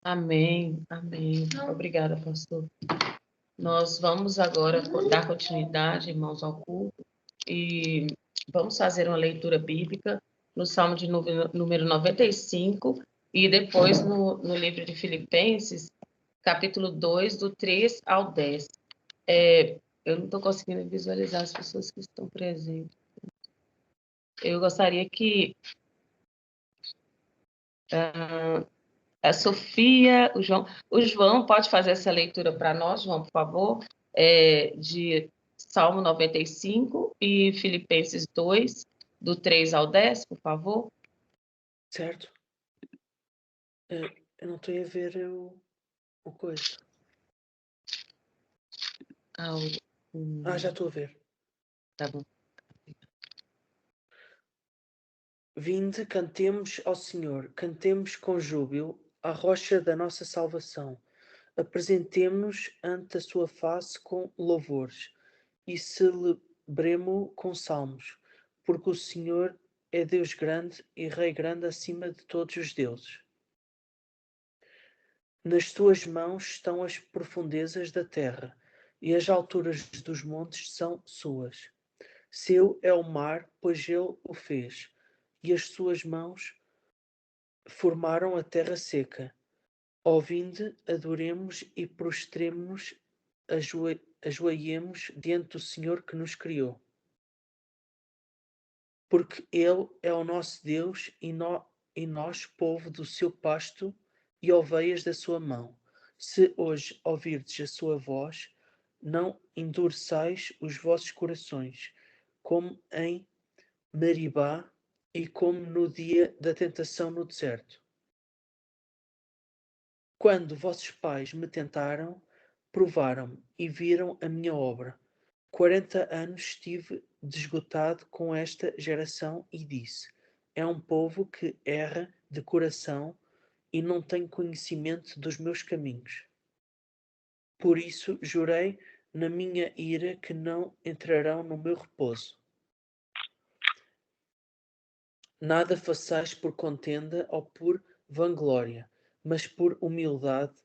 Amém, amém. Obrigada, pastor. Nós vamos agora dar continuidade, irmãos, ao culto e vamos fazer uma leitura bíblica no Salmo de número 95 e depois no livro de Filipenses, capítulo 2, do 3 ao 10. Eu não estou conseguindo visualizar as pessoas que estão presentes. Eu gostaria que a Sofia, o João pode fazer essa leitura para nós, João, por favor, de Salmo 95 e Filipenses 2, do 3 ao 10, por favor. Certo? Eu não estou a ver o coisa. Já estou a ver. Tá bom. Vinde, cantemos ao Senhor, cantemos com júbilo à rocha da nossa salvação. Apresentemo-nos ante a sua face com louvores e celebremo-o com salmos, porque o Senhor é Deus grande e Rei grande acima de todos os deuses. Nas tuas mãos estão as profundezas da terra, e as alturas dos montes são suas. Seu é o mar, pois ele o fez, e as suas mãos formaram a terra seca. Ó vinde, adoremos e prostremo-nos, ajoelhemos diante do Senhor que nos criou. Porque ele é o nosso Deus e nós, povo do seu pasto e ovelhas da sua mão. Se hoje ouvirdes a sua voz, não endureçais os vossos corações, como em Meribá e como no dia da tentação no deserto. Quando vossos pais me tentaram, provaram-me e viram a minha obra. 40 anos estive desgotado com esta geração e disse: é um povo que erra de coração e não tem conhecimento dos meus caminhos. Por isso jurei na minha ira que não entrarão no meu repouso. Nada façais por contenda ou por vanglória, mas por humildade,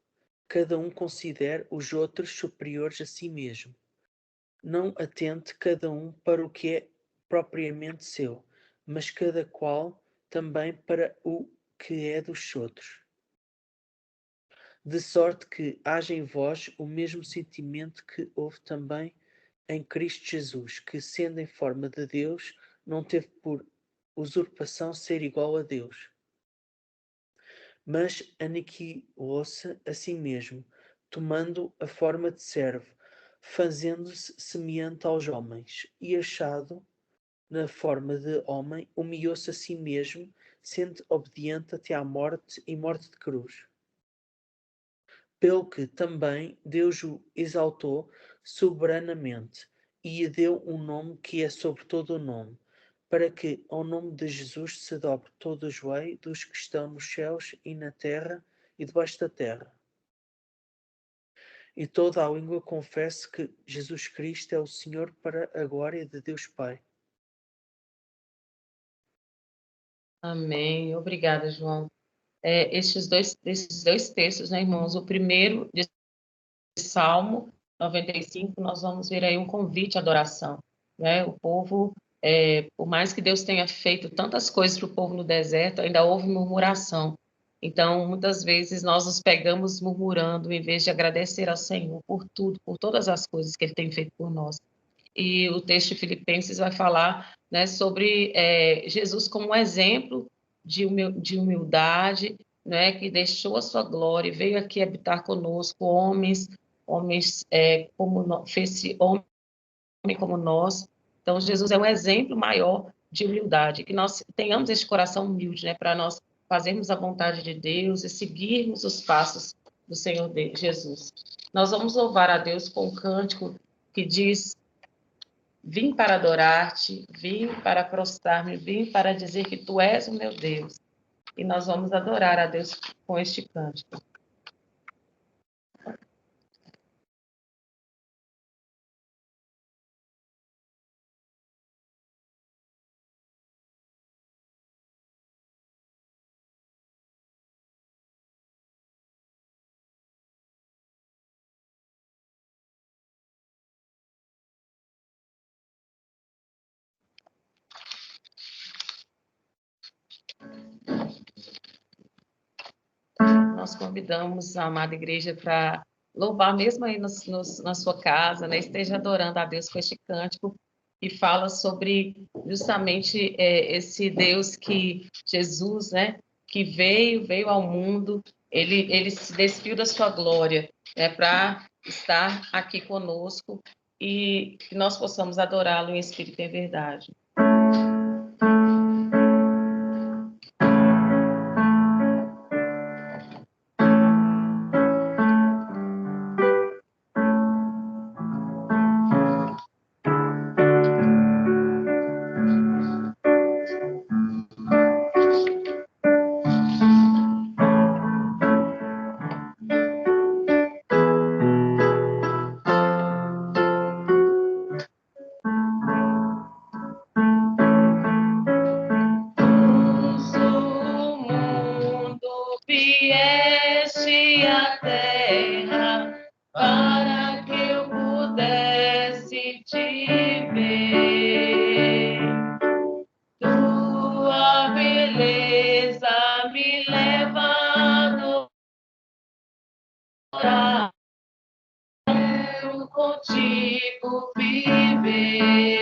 cada um considere os outros superiores a si mesmo. Não atente cada um para o que é propriamente seu, mas cada qual também para o que é dos outros. De sorte que haja em vós o mesmo sentimento que houve também em Cristo Jesus, que, sendo em forma de Deus, não teve por usurpação ser igual a Deus, mas aniquilou-se a si mesmo, tomando a forma de servo, fazendo-se semelhante aos homens, e achado na forma de homem, humilhou-se a si mesmo, sendo obediente até à morte e morte de cruz. Pelo que também Deus o exaltou soberanamente e lhe deu um nome que é sobre todo o nome, para que ao nome de Jesus se dobre todo o joelho dos que estão nos céus e na terra e debaixo da terra. E toda a língua confesse que Jesus Cristo é o Senhor, para a glória de Deus Pai. Amém. Obrigada, João. Esses dois textos, né, irmãos? O primeiro, de Salmo 95, nós vamos ver aí um convite à adoração, né? O povo, por mais que Deus tenha feito tantas coisas para o povo no deserto, ainda houve murmuração. Então, muitas vezes nós nos pegamos murmurando em vez de agradecer ao Senhor por tudo, por todas as coisas que Ele tem feito por nós. E o texto de Filipenses vai falar, né, sobre Jesus como um exemplo de humildade, né, que deixou a sua glória e veio aqui habitar conosco, homens como fez-se homem como nós. Então, Jesus é um exemplo maior de humildade, que nós tenhamos esse coração humilde, né, para nós fazermos a vontade de Deus e seguirmos os passos do Senhor Jesus. Nós vamos louvar a Deus com um cântico que diz: vim para adorar-te, vim para prostrar-me, vim para dizer que tu és o meu Deus. E nós vamos adorar a Deus com este cântico. nós convidamos a amada igreja para louvar mesmo aí na sua casa, né? Esteja adorando a Deus com este cântico que fala sobre justamente esse Deus que Jesus, né? Que veio ao mundo, ele se despiu da sua glória, né? Para estar aqui conosco e que nós possamos adorá-lo em espírito e em verdade. Contigo viver.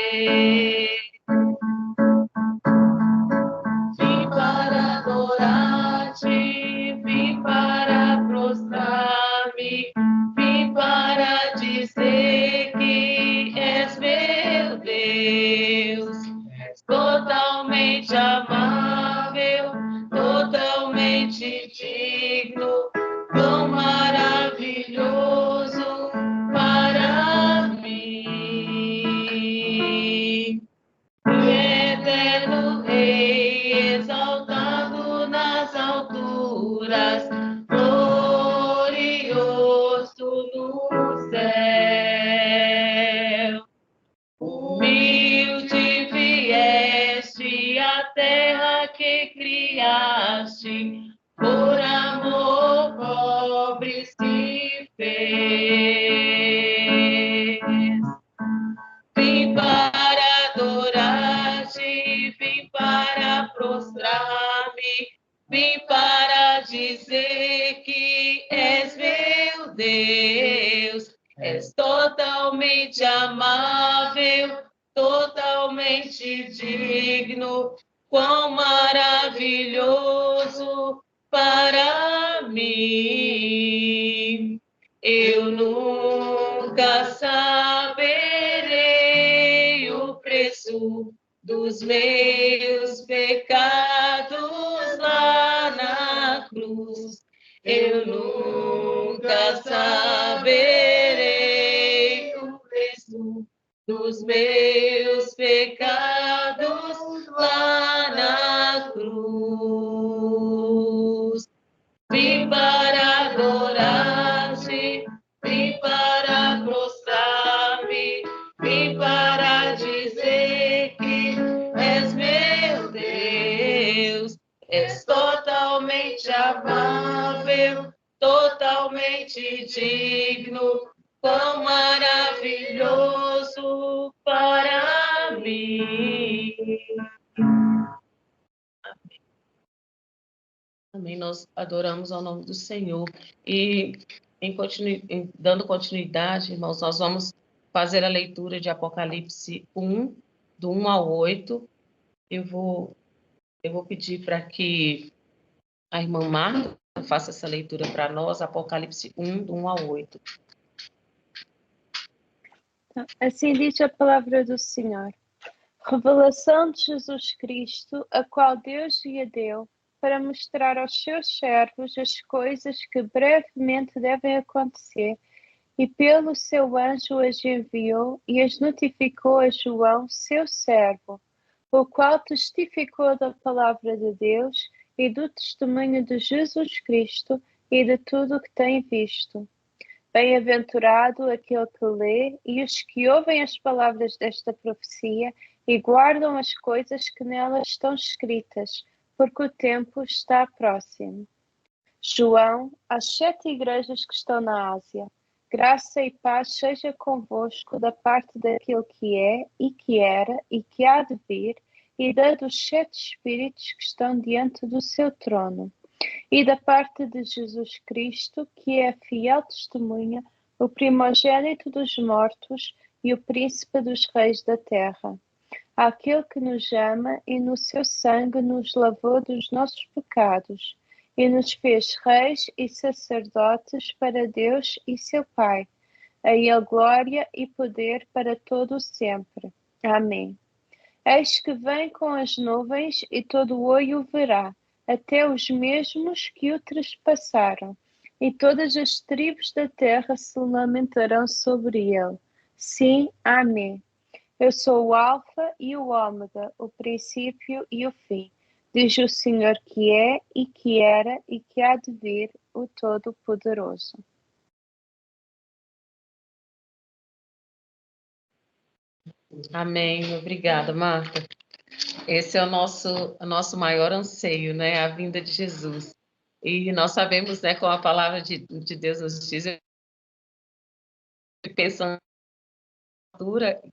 Vim para adorar-te, vim para prostrar-me, vim para dizer que és meu Deus, totalmente amável, totalmente digno, tão maravilhoso para mim. Eterno Rei, exaltado nas alturas, glorioso no céu. Humilde vieste à terra que criaste, por amor pobre se fez. Vim para adorar-te, vim para prostrar-me, vim para dizer que és meu Deus, és totalmente amável, totalmente digno, quão maravilhoso para mim. Eu nunca saberei o preço dos meus pecados lá na cruz. Eu nunca saberei o preço dos meus pecados lá na cruz. Vim para adorar-te, vim para prostrar-me, vim para dizer que és meu Deus, és totalmente amável, totalmente digno, quão maravilhoso para mim. Amém. Nós adoramos ao nome do Senhor. E dando continuidade, irmãos, nós vamos fazer a leitura de Apocalipse 1, do 1 ao 8. Eu vou pedir para que a irmã Marta faça essa leitura para nós, Apocalipse 1, do 1 ao 8. Assim diz a palavra do Senhor. Revelação de Jesus Cristo, a qual Deus lhe deu, para mostrar aos seus servos as coisas que brevemente devem acontecer, e pelo seu anjo as enviou e as notificou a João, seu servo, o qual testificou da palavra de Deus e do testemunho de Jesus Cristo e de tudo o que tem visto. Bem-aventurado aquele que lê e os que ouvem as palavras desta profecia e guardam as coisas que nelas estão escritas, porque o tempo está próximo. João, às 7 igrejas que estão na Ásia, graça e paz seja convosco da parte daquele que é, e que era, e que há de vir, e da dos 7 espíritos que estão diante do seu trono, e da parte de Jesus Cristo, que é a fiel testemunha, o primogênito dos mortos e o príncipe dos reis da terra, aquele que nos ama e no seu sangue nos lavou dos nossos pecados e nos fez reis e sacerdotes para Deus e seu Pai. A ele glória e poder para todo o sempre. Amém. Eis que vem com as nuvens e todo o olho o verá, até os mesmos que o trespassaram, e todas as tribos da terra se lamentarão sobre ele. Sim, amém. Eu sou o Alfa e o Ômega, o princípio e o fim, diz o Senhor que é e que era e que há de vir, o Todo-Poderoso. Amém. Obrigada, Marta. Esse é o nosso maior anseio, né? A vinda de Jesus. E nós sabemos, né, como a palavra de Deus nos diz, pensando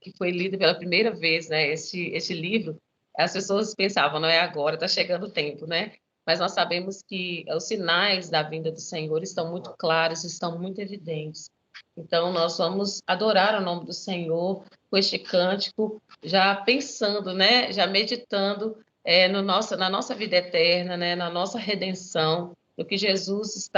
que foi lido pela primeira vez, né, este livro, as pessoas pensavam, não é agora, está chegando o tempo, né? Mas nós sabemos que os sinais da vinda do Senhor estão muito claros, estão muito evidentes. Então, nós vamos adorar o nome do Senhor com este cântico, já pensando, né, já meditando no na nossa vida eterna, né, na nossa redenção, no que Jesus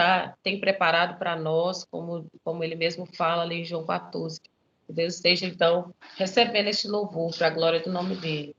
tem preparado para nós, como ele mesmo fala ali em João 14. Que Deus esteja, então, recebendo este louvor para a glória do nome dele.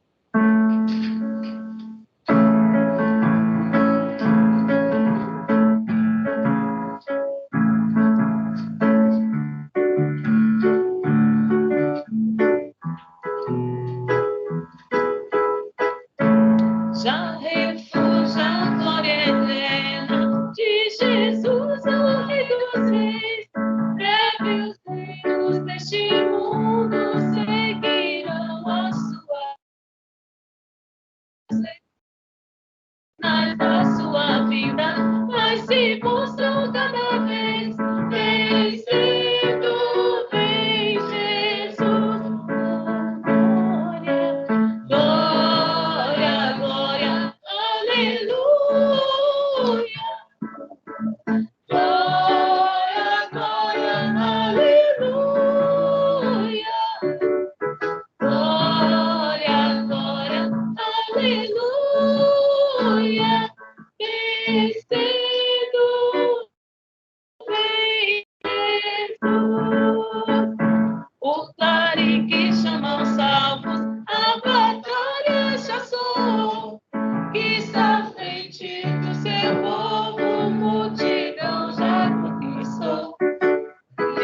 Já refugia a glória eterna de Jesus, o Rei dos Reis. Breve os reinos deste mundo seguirão a sua da sua vida, mas se mostram cada vez vencido, vem Jesus. Glória, glória, glória, aleluia. Glória, glória, aleluia. Glória, glória, aleluia. Vencido, vem Jesus. O clarim que chama os salvos, a batalha já soou. Que está à frente do seu povo, multidão já conquistou.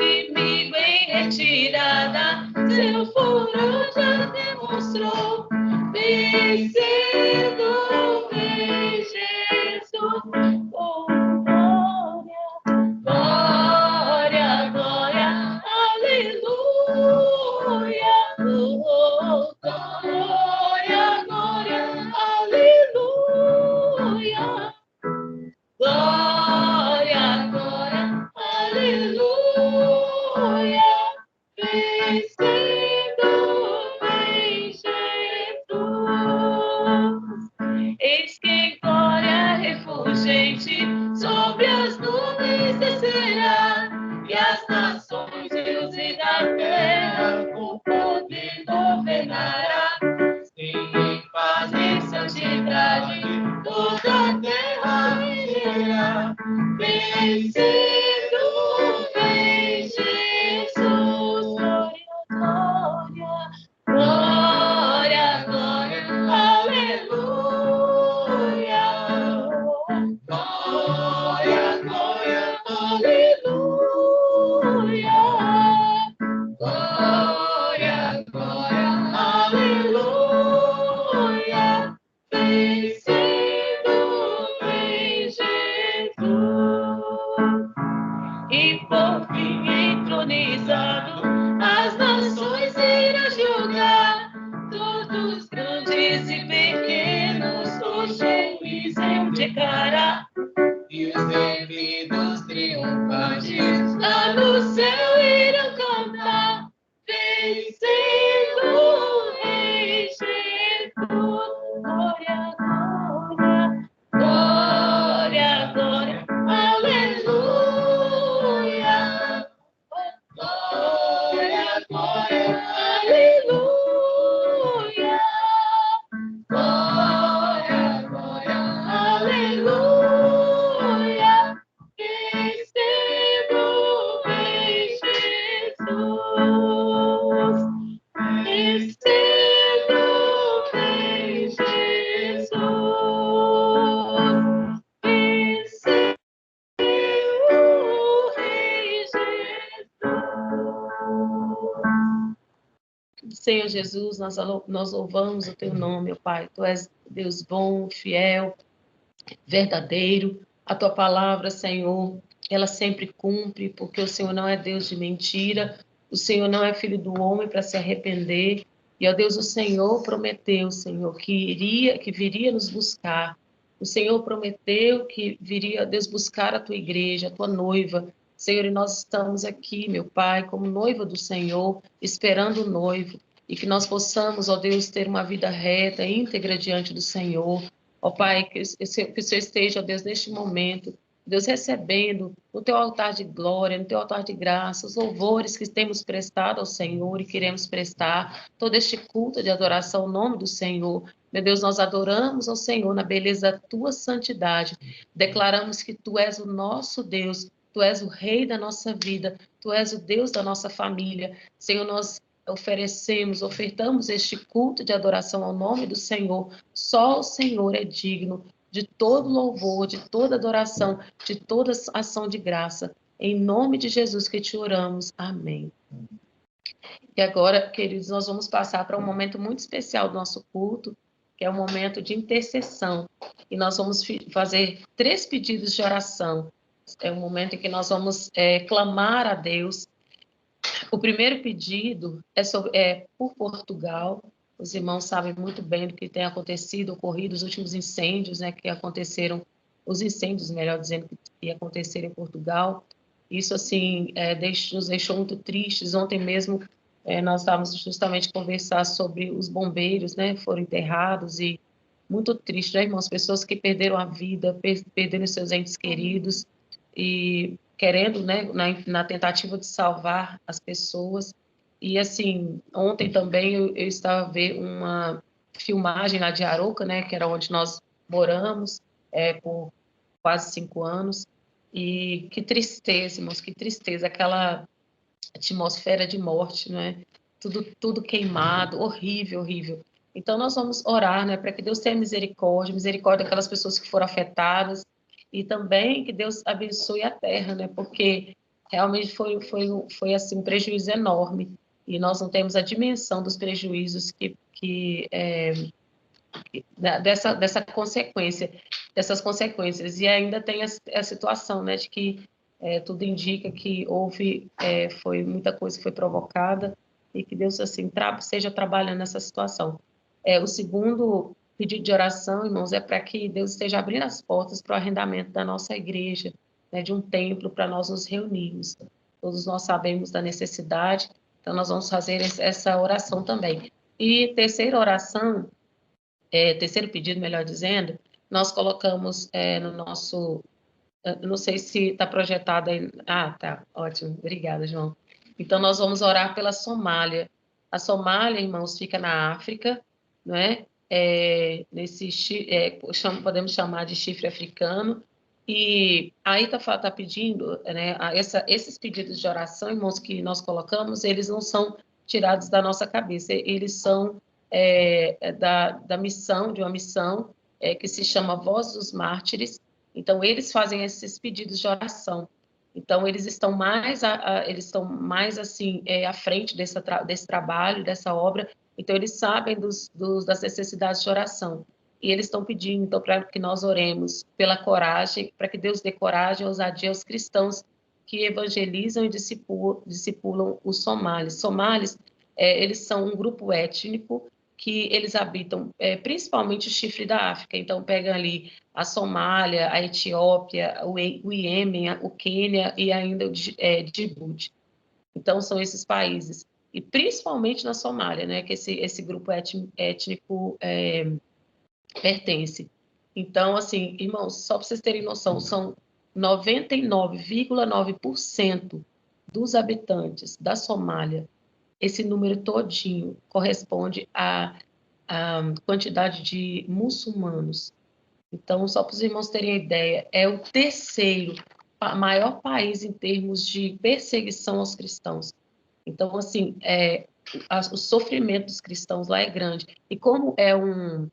Inimigo em retirada, seu furor já demonstrou. Vencendo, vem Jesus. Oh, glória, glória, glória, aleluia. Oh, glória, glória, aleluia. Glória, glória, aleluia. Vencendo, vem Jesus. Eis que em glória refulgente sobre as nuvens descerá, e as nações e os reis da terra com poder governará. Sim, em paz e santidade toda a terra viverá. Vencendo, vem Jesus. Glória, glória, glória, aleluia. Glória, glória, aleluia. Glória, glória, aleluia. Vencendo, vem Jesus. E por fim entronizado, as nações irá julgar. Todos grandes e pequenos, o juiz indicará. E os devidos triunfantes lá no céu irão cantar. Vencendo, Rei Jesus. Glória, glória, glória, glória. Senhor Jesus, nós louvamos o teu nome, ó Pai. Tu és Deus bom, fiel, verdadeiro. A tua palavra, Senhor, ela sempre cumpre, porque o Senhor não é Deus de mentira, o Senhor não é filho do homem para se arrepender. E, ó Deus, o Senhor prometeu, Senhor, que viria nos buscar. O Senhor prometeu que viria, Deus, buscar a tua igreja, a tua noiva. Senhor, e nós estamos aqui, meu Pai, como noiva do Senhor, esperando o noivo. E que nós possamos, ó Deus, ter uma vida reta, íntegra diante do Senhor. Ó Pai, que o Senhor esteja, ó Deus, neste momento, Deus, recebendo no teu altar de glória, no teu altar de graça, os louvores que temos prestado ao Senhor e queremos prestar, todo este culto de adoração ao nome do Senhor. Meu Deus, nós adoramos ao Senhor na beleza da tua santidade. Declaramos que tu és o nosso Deus, tu és o Rei da nossa vida, tu és o Deus da nossa família. Senhor, nós ofertamos este culto de adoração ao nome do Senhor. Só o Senhor é digno de todo louvor, de toda adoração, de toda ação de graça. Em nome de Jesus que te oramos. Amém. E agora, queridos, nós vamos passar para um momento muito especial do nosso culto, que é o momento de intercessão. E nós vamos fazer 3 pedidos de oração. É um momento em que nós vamos clamar a Deus. O primeiro pedido é por Portugal. Os irmãos sabem muito bem do que tem acontecido, ocorrido, os últimos incêndios, né, que aconteceram, os incêndios, melhor dizendo, que aconteceram em Portugal. Isso, assim, nos deixou muito tristes. Ontem mesmo, nós estávamos justamente conversar sobre os bombeiros, né, foram enterrados, e muito triste, né, irmãos? Pessoas que perderam a vida, perderam seus entes queridos, e querendo, né, na tentativa de salvar as pessoas. E, assim, ontem também eu estava a ver uma filmagem lá de Arouca, né, que era onde nós moramos por quase 5 anos, e que tristeza, irmãos, que tristeza, aquela atmosfera de morte, né, tudo queimado, horrível, horrível. Então, nós vamos orar, né, para que Deus tenha misericórdia, misericórdia daquelas pessoas que foram afetadas, e também que Deus abençoe a terra, né, porque realmente foi assim, um prejuízo enorme, e nós não temos a dimensão dos prejuízos dessa consequência, dessas consequências. E ainda tem a situação, né, de que tudo indica que foi muita coisa que foi provocada, e que Deus, assim, seja trabalhando nessa situação. O segundo pedido de oração, irmãos, é para que Deus esteja abrindo as portas para o arrendamento da nossa igreja, né, de um templo para nós nos reunirmos. Todos nós sabemos da necessidade, então nós vamos fazer essa oração também. E terceiro pedido, melhor dizendo, nós colocamos no nosso, não sei se está projetado aí, tá, ótimo, obrigada, João. Então, nós vamos orar pela Somália. A Somália, irmãos, fica na África, não é? Podemos chamar de chifre africano, e aí está pedindo, né, esses pedidos de oração, irmãos, que nós colocamos, eles não são tirados da nossa cabeça, eles são da missão, de uma missão que se chama Voz dos Mártires. Então, eles fazem esses pedidos de oração. Então, eles estão mais assim, à frente desse trabalho, dessa obra. Então, eles sabem das necessidades de oração. E eles estão pedindo, então, para que nós oremos pela coragem, para que Deus dê coragem e ousadia aos cristãos que evangelizam e discipulam os somalis. Somalis, eles são um grupo étnico que eles habitam principalmente o chifre da África. Então, pega ali a Somália, a Etiópia, o Iêmen, o Quênia e ainda o Djibouti. Então, são esses países. E principalmente na Somália, né, que esse grupo étnico pertence. Então, assim, irmãos, só para vocês terem noção, são 99,9% dos habitantes da Somália. Esse número todinho corresponde à quantidade de muçulmanos. Então, só para os irmãos terem ideia, é o terceiro maior país em termos de perseguição aos cristãos. Então, assim, o sofrimento dos cristãos lá é grande. E como é um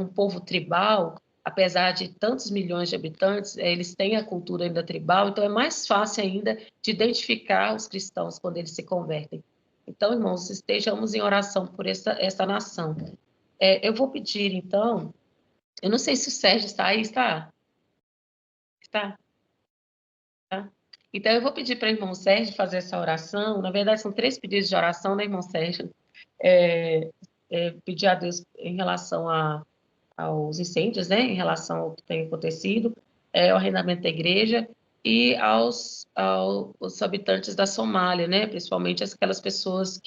povo tribal, apesar de tantos milhões de habitantes, eles têm a cultura ainda tribal, então é mais fácil ainda de identificar os cristãos quando eles se convertem. Então, irmãos, estejamos em oração por essa nação. Eu vou pedir, então, eu não sei se o Sérgio está aí, está? Está? Tá? Então, eu vou pedir para o irmão Sérgio fazer essa oração. Na verdade, são 3 pedidos de oração, né, irmão Sérgio? Pedir a Deus em relação aos incêndios, né, em relação ao que tem acontecido, ao arrendamento da igreja e aos habitantes da Somália, né, principalmente aquelas pessoas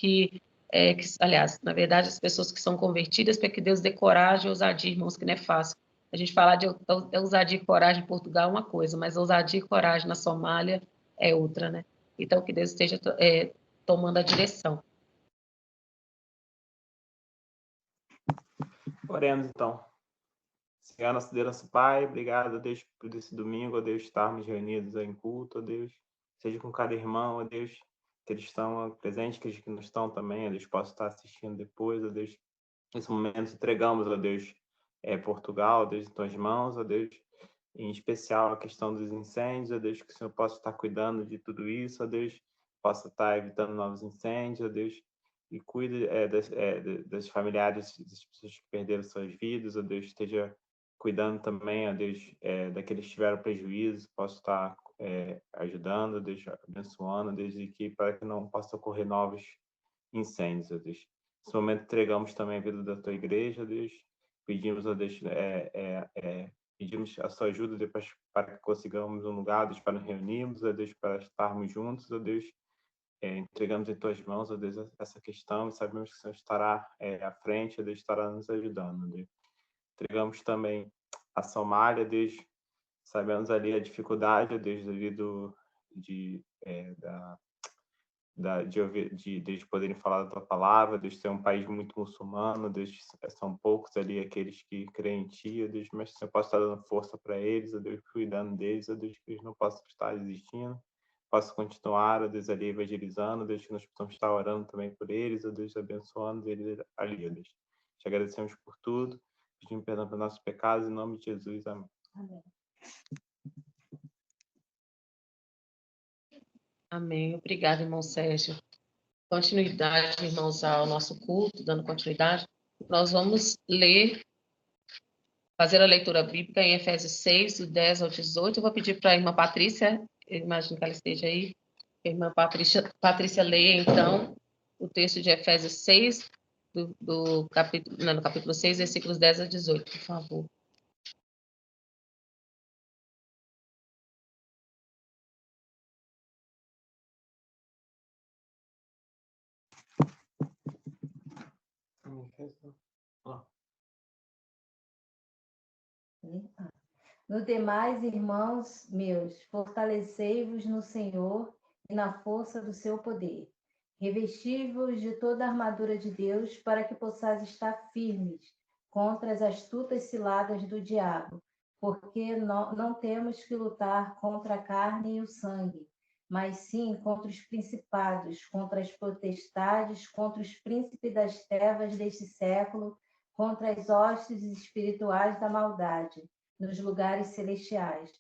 aliás, na verdade, as pessoas que são convertidas, para que Deus dê coragem e ousadia, irmãos, que não é fácil. A gente falar de ousadia e coragem em Portugal é uma coisa, mas ousadia e coragem na Somália é outra, né? Então, que Deus esteja tomando a direção. Oremos, então. Senhor, nosso Deus, nosso Pai, obrigado, a Deus, por esse domingo, a Deus, estarmos reunidos em culto, a Deus, seja com cada irmão, a Deus, que eles estão presentes, que eles que não estão também, a Deus, possa estar assistindo depois, a Deus, nesse momento entregamos, a Deus, Portugal, a Deus, em tuas mãos, a Deus, em especial a questão dos incêndios, a Deus, que o Senhor possa estar cuidando de tudo isso, a Deus, possa estar evitando novos incêndios, a Deus, e cuide das familiares, das pessoas que perderam suas vidas, a Deus, esteja cuidando também, ó Deus, daqueles que tiveram prejuízo, posso estar ajudando, Deus, abençoando, Deus, e que para que não possa ocorrer novos incêndios, ó Deus. Nesse momento entregamos também a vida da tua igreja, Deus, pedimos, ó Deus, pedimos a sua ajuda depois para que consigamos um lugar, Deus, para nos reunirmos, ó Deus, para estarmos juntos, ó Deus, entregamos em tuas mãos, ó Deus, essa questão e sabemos que o Senhor estará à frente, ó Deus, estará nos ajudando, ó Deus. Entregamos também a Somália, Deus, sabemos ali a dificuldade, Deus, devido de Deus poderem falar da tua palavra, Deus ser um país muito muçulmano, Deus, são poucos ali aqueles que creem em ti, Deus, mas você possa estar dando força para eles, Deus, cuidando deles, Deus, que eles não possam estar desistindo, possa continuar, Deus, ali evangelizando, Deus, que nós possamos estar orando também por eles, Deus, abençoando eles ali, Deus. Te agradecemos por tudo. Pedimos perdão pelos nossos pecados, em nome de Jesus. Amém. Amém. Amém. Obrigada, irmão Sérgio. Continuidade, irmãos, ao nosso culto, dando continuidade. Nós vamos fazer a leitura bíblica em Efésios 6, do 10 ao 18. Eu vou pedir para a irmã Patrícia, eu imagino que ela esteja aí, a irmã Patrícia leia, então, o texto de Efésios 6, no capítulo 6, versículos 10 a 18, por favor. No demais, irmãos meus, fortalecei-vos no Senhor e na força do seu poder. Revesti-vos de toda a armadura de Deus, para que possais estar firmes contra as astutas ciladas do diabo, porque não temos que lutar contra a carne e o sangue, mas sim contra os principados, contra as potestades, contra os príncipes das trevas deste século, contra as hostes espirituais da maldade nos lugares celestiais.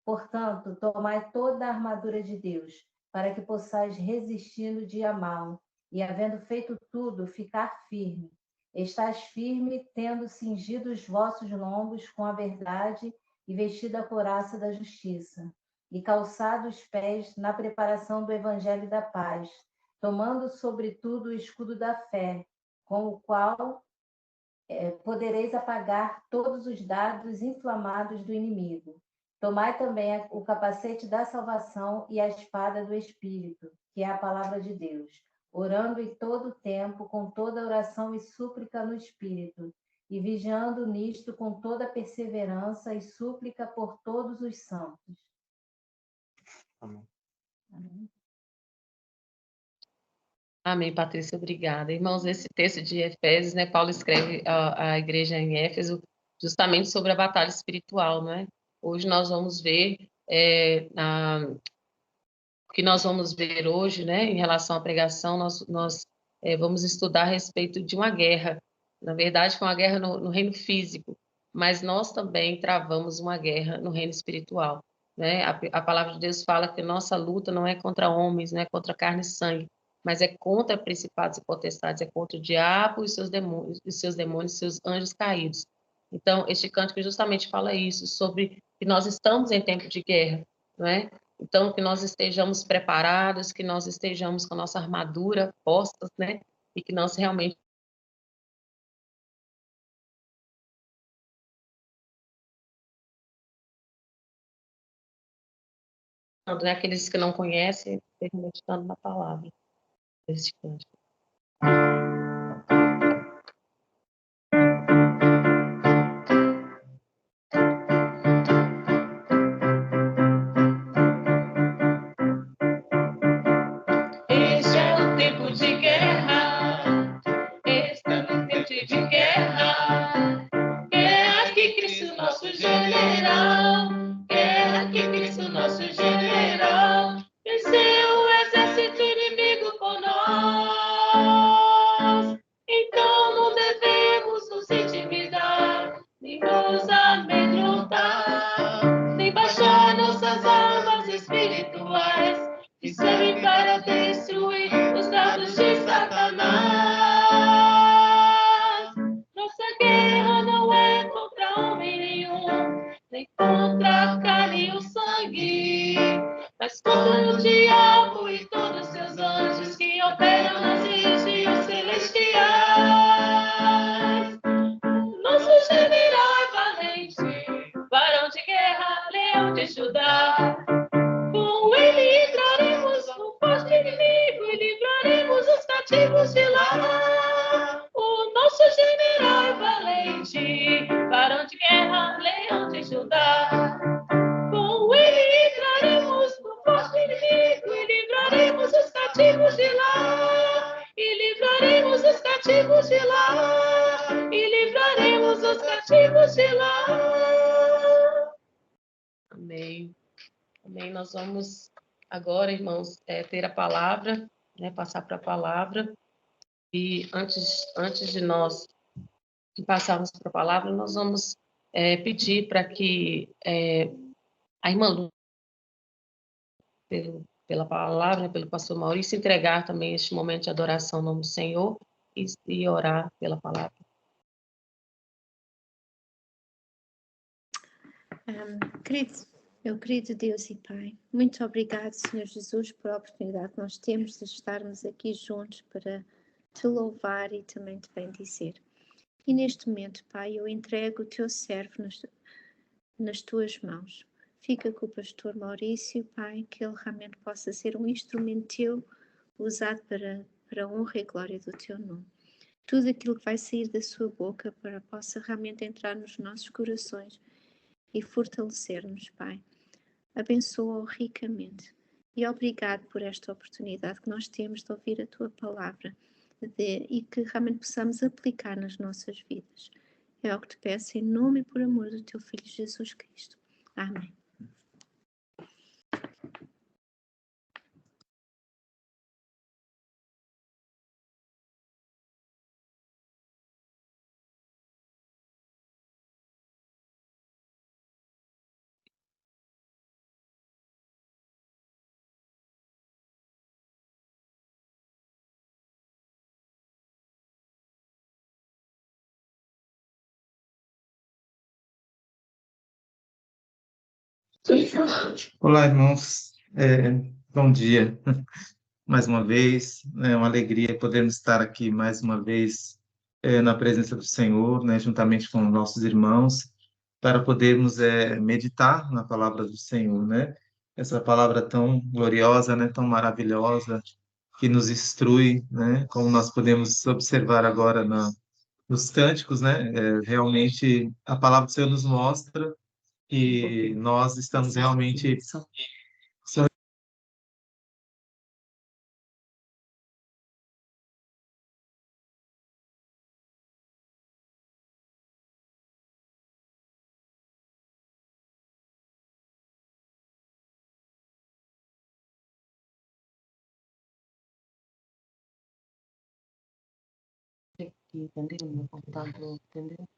Portanto, tomai toda a armadura de Deus, para que possais resistir no dia mau, e havendo feito tudo, ficar firme. Estás firme, tendo cingido os vossos lombos com a verdade e vestido a couraça da justiça, e calçado os pés na preparação do evangelho da paz, tomando sobretudo o escudo da fé, com o qual podereis apagar todos os dardos inflamados do inimigo. Tomai também o capacete da salvação e a espada do Espírito, que é a palavra de Deus, orando em todo o tempo, com toda oração e súplica no Espírito, e vigiando nisto com toda perseverança e súplica por todos os santos. Amém. Amém. Amém, Patrícia, obrigada. Irmãos, esse texto de Efésios, né, Paulo escreve à igreja em Éfeso justamente sobre a batalha espiritual, né? Hoje nós vamos ver o que nós vamos ver hoje, né, em relação à pregação, nós vamos estudar a respeito de uma guerra. Na verdade, foi uma guerra no reino físico, mas nós também travamos uma guerra no reino espiritual, né? A palavra de Deus fala que nossa luta não é contra homens, não é contra carne e sangue, mas é contra principados e potestades, é contra o diabo e seus demônios, seus anjos caídos. Então, este cântico justamente fala isso, sobre que nós estamos em tempo de guerra, não é? Então, que nós estejamos preparados, que nós estejamos com a nossa armadura posta, né? E que nós realmente né? Aqueles que não conhecem, estejam meditando na palavra deste cântico. Este é o tempo de guerra, estamos em tempo de guerra, guerra que Cristo nosso general, guerra que Cristo nosso general, venceu o exército inimigo por nós, então não devemos nos intimidar, nem nos amedrontar, nem baixar nossas armas espirituais, que servem para destruir os dados de Satanás. Nossa guerra não é contra homem nenhum, nem contra a carne e o sangue, mas contra o diabo e todos os seus anjos que operam nas regiões celestiais. Nosso general é valente, varão de guerra, leão de Judá. Com ele entraremos no forte inimigo e livraremos os cativos de lá. O nosso general é valente, varão de guerra, leão de Judá. Com ele entraremos no forte inimigo e livraremos os cativos de lá. E livraremos os cativos de lá. E livraremos os cativos de lá. Amém. Amém. Nós vamos agora, irmãos, ter a palavra, né, passar para a palavra. E antes de nós passarmos para a palavra, nós vamos pedir para que a irmã Lu, pela palavra, pelo pastor Maurício, entregar também este momento de adoração no nome do Senhor e orar pela palavra. Meu querido Deus e Pai, muito obrigado, Senhor Jesus, por a oportunidade que nós temos de estarmos aqui juntos para te louvar e também te bendizer. E neste momento, Pai, eu entrego o teu servo nas tuas mãos. Fica com o pastor Maurício, Pai, que ele realmente possa ser um instrumento teu, usado para a honra e glória do teu nome. Tudo aquilo que vai sair da sua boca possa realmente entrar nos nossos corações e fortalecer-nos, Pai. Abençoa-o ricamente. E obrigado por esta oportunidade que nós temos de ouvir a tua palavra e que realmente possamos aplicar nas nossas vidas. É o que te peço em nome e por amor do teu Filho Jesus Cristo. Amém. Olá, irmãos. Bom dia. Mais uma vez, é uma alegria podermos estar aqui mais uma vez na presença do Senhor, né, juntamente com nossos irmãos, para podermos meditar na palavra do Senhor, né? Essa palavra tão gloriosa, né, tão maravilhosa, que nos instrui, né? Como nós podemos observar agora nos cânticos, né? Realmente a palavra do Senhor nos mostra que nós estamos realmente Entendeu? Meu computador, entendeu?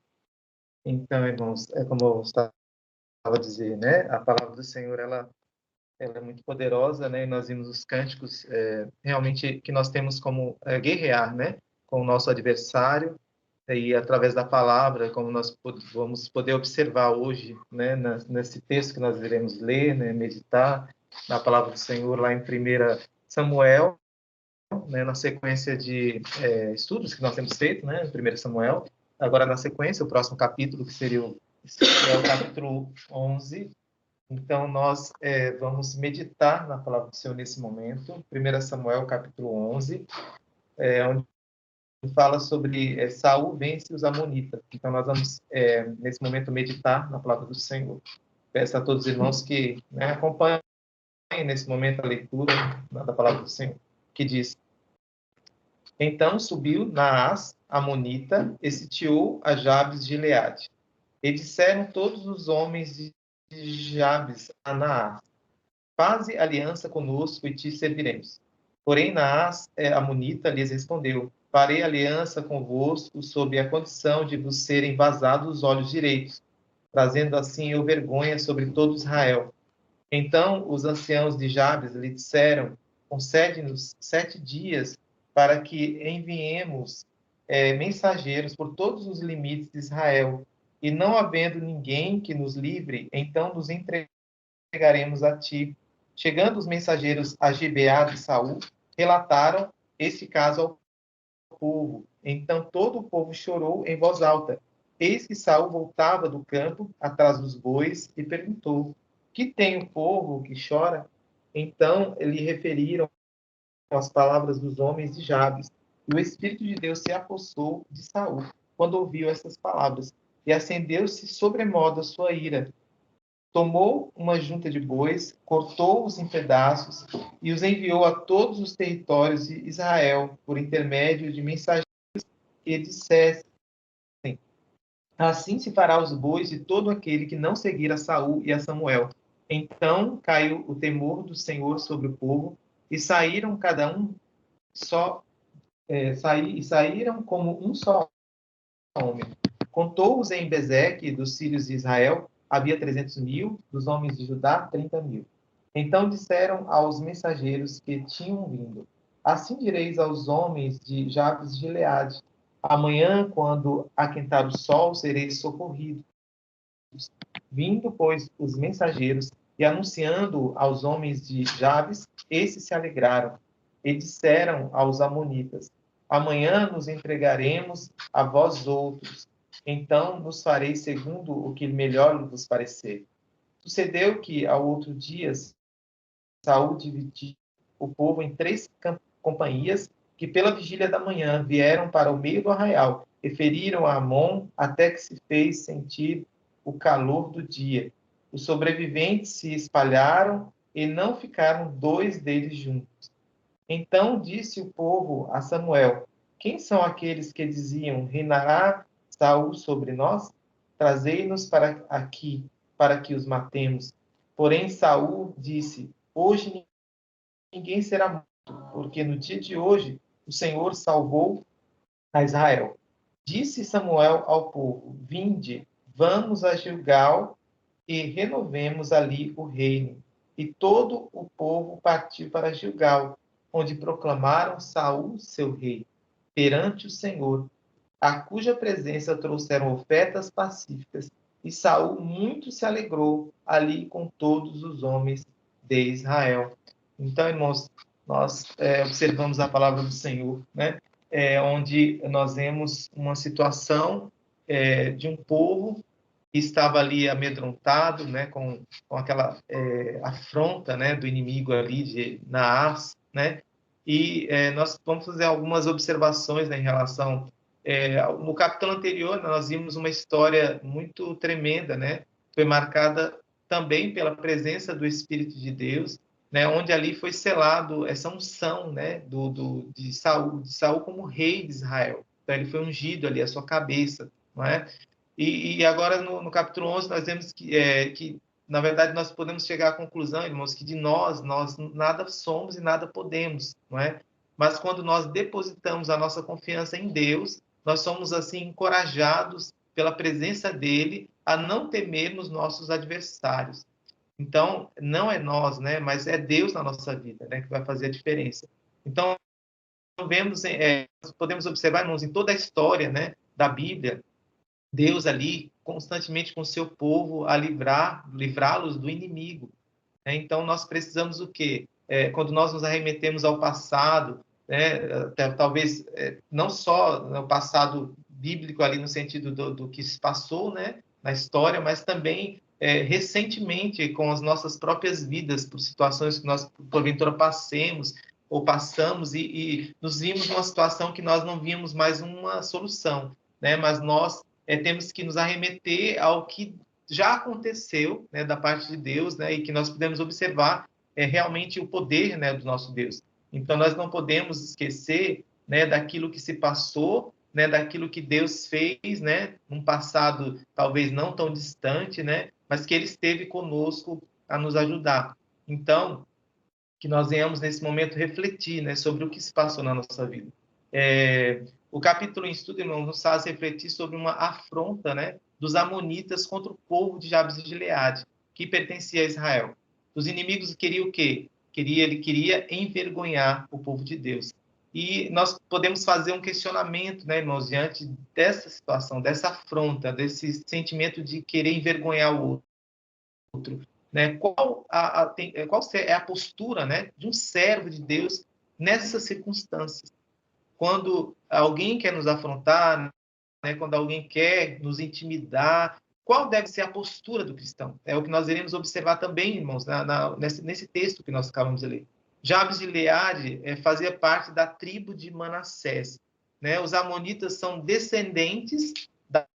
Então, irmãos, é como eu estava a dizer, né? A palavra do Senhor, ela ela é muito poderosa, né? E nós vimos os cânticos realmente que nós temos como guerrear, né? Com o nosso adversário e através da palavra, como nós vamos poder observar hoje, né? Nesse texto que nós iremos ler, né? Meditar na palavra do Senhor lá em 1 Samuel, né? Na sequência de estudos que nós temos feito, né? Em 1 Samuel. Agora, na sequência, o próximo capítulo, que seria o capítulo 11. Então, nós vamos meditar na palavra do Senhor nesse momento. 1 Samuel, capítulo 11, onde fala sobre Saul vence os amonitas. Então, nós vamos, nesse momento, meditar na palavra do Senhor. Peço a todos os irmãos que acompanhem nesse momento a leitura da palavra do Senhor, que diz: Então subiu Naás, amonita, e sitiou a Jabes de Gileade. E disseram todos os homens de Jabes a Naás: Faze aliança conosco e te serviremos. Porém, Naás, amonita, lhes respondeu: Farei aliança convosco sob a condição de vos serem vazados os olhos direitos, trazendo assim eu vergonha sobre todo Israel. Então os anciãos de Jabes lhe disseram: Concede-nos 7 dias para que enviemos mensageiros por todos os limites de Israel, e não havendo ninguém que nos livre, então nos entregaremos a ti. Chegando os mensageiros a Gibeá de Saul, relataram este caso ao povo. Então todo o povo chorou em voz alta. Eis que Saul voltava do campo, atrás dos bois, e perguntou: Que tem o povo que chora? Então lhe referiram as palavras dos homens de Jabes. E o Espírito de Deus se apossou de Saul quando ouviu essas palavras, e acendeu-se sobremodo a sua ira. Tomou uma junta de bois, cortou-os em pedaços e os enviou a todos os territórios de Israel por intermédio de mensageiros que dissessem: Assim se fará os bois de todo aquele que não seguir a Saul e a Samuel. Então caiu o temor do Senhor sobre o povo, e saíram cada um só, saíram como um só homem. Contou-os em Bezeque dos filhos de Israel, havia 300.000, dos homens de Judá, 30.000. Então disseram aos mensageiros que tinham vindo: Assim direis aos homens de Jabes de Gileade: Amanhã, quando aquentar o sol, sereis socorridos. Vindo, pois, os mensageiros e anunciando aos homens de Jabes, esses se alegraram e disseram aos amonitas: Amanhã nos entregaremos a vós outros, então nos fareis segundo o que melhor vos parecer. Sucedeu que, ao outro dia, Saul dividiu o povo em 3 companhias, que pela vigília da manhã vieram para o meio do arraial e feriram a Amon até que se fez sentir o calor do dia. Os sobreviventes se espalharam e não ficaram 2 deles juntos. Então disse o povo a Samuel: Quem são aqueles que diziam: Reinará Saul sobre nós? Trazei-nos para aqui, para que os matemos. Porém Saul disse: Hoje ninguém será morto, porque no dia de hoje o Senhor salvou a Israel. Disse Samuel ao povo: Vinde, vamos a Gilgal e renovemos ali o reino. E todo o povo partiu para Gilgal, onde proclamaram Saul seu rei, perante o Senhor, a cuja presença trouxeram ofertas pacíficas. E Saul muito se alegrou ali com todos os homens de Israel. Então, irmãos, nós observamos a palavra do Senhor, né? Onde nós vemos uma situação de um povo que estava ali amedrontado, né, com aquela afronta, né, do inimigo ali de Naás, né? E nós vamos fazer algumas observações, né, em relação no capítulo anterior. Nós vimos uma história muito tremenda, né? Foi marcada também pela presença do Espírito de Deus, né? Onde ali foi selado essa unção, né, de Saul como rei de Israel. Então ele foi ungido ali, a sua cabeça, não é? E agora no capítulo 11 nós vemos que na verdade nós podemos chegar à conclusão, irmãos, que de nós nada somos e nada podemos, não é? Mas quando nós depositamos a nossa confiança em Deus, nós somos assim encorajados pela presença dele a não temermos nossos adversários. Então, não é nós, né, mas é Deus na nossa vida, né, que vai fazer a diferença. Então, podemos observar, irmãos, em toda a história, né, da Bíblia, Deus ali constantemente com o seu povo a livrá-los do inimigo, né? Então, nós precisamos o quê? Quando nós nos arremetemos ao passado, né, talvez não só no passado bíblico ali no sentido do que se passou, né, na história, mas também recentemente com as nossas próprias vidas, por situações que nós porventura passemos ou passamos e nos vimos numa situação que nós não víamos mais uma solução, né? Mas nós temos que nos arremeter ao que já aconteceu, né, da parte de Deus, né, e que nós podemos observar realmente o poder, né, do nosso Deus. Então, nós não podemos esquecer, né, daquilo que se passou, né, daquilo que Deus fez, né, num passado talvez não tão distante, né, mas que Ele esteve conosco a nos ajudar. Então, que nós venhamos nesse momento refletir, né, sobre o que se passou na nossa vida. O capítulo em estudo, irmãos, nos faz refletir sobre uma afronta, né, dos amonitas contra o povo de Jabes e Gileade, que pertencia a Israel. Os inimigos queriam o quê? Ele queria envergonhar o povo de Deus. E nós podemos fazer um questionamento, né, irmãos, diante dessa situação, dessa afronta, desse sentimento de querer envergonhar o outro, né? Qual é a postura, né, de um servo de Deus nessas circunstâncias? Quando alguém quer nos afrontar, né, quando alguém quer nos intimidar, qual deve ser a postura do cristão? É o que nós iremos observar também, irmãos, nesse texto que nós acabamos de ler. Jabes de Gileade fazia parte da tribo de Manassés, né? Os amonitas são descendentes da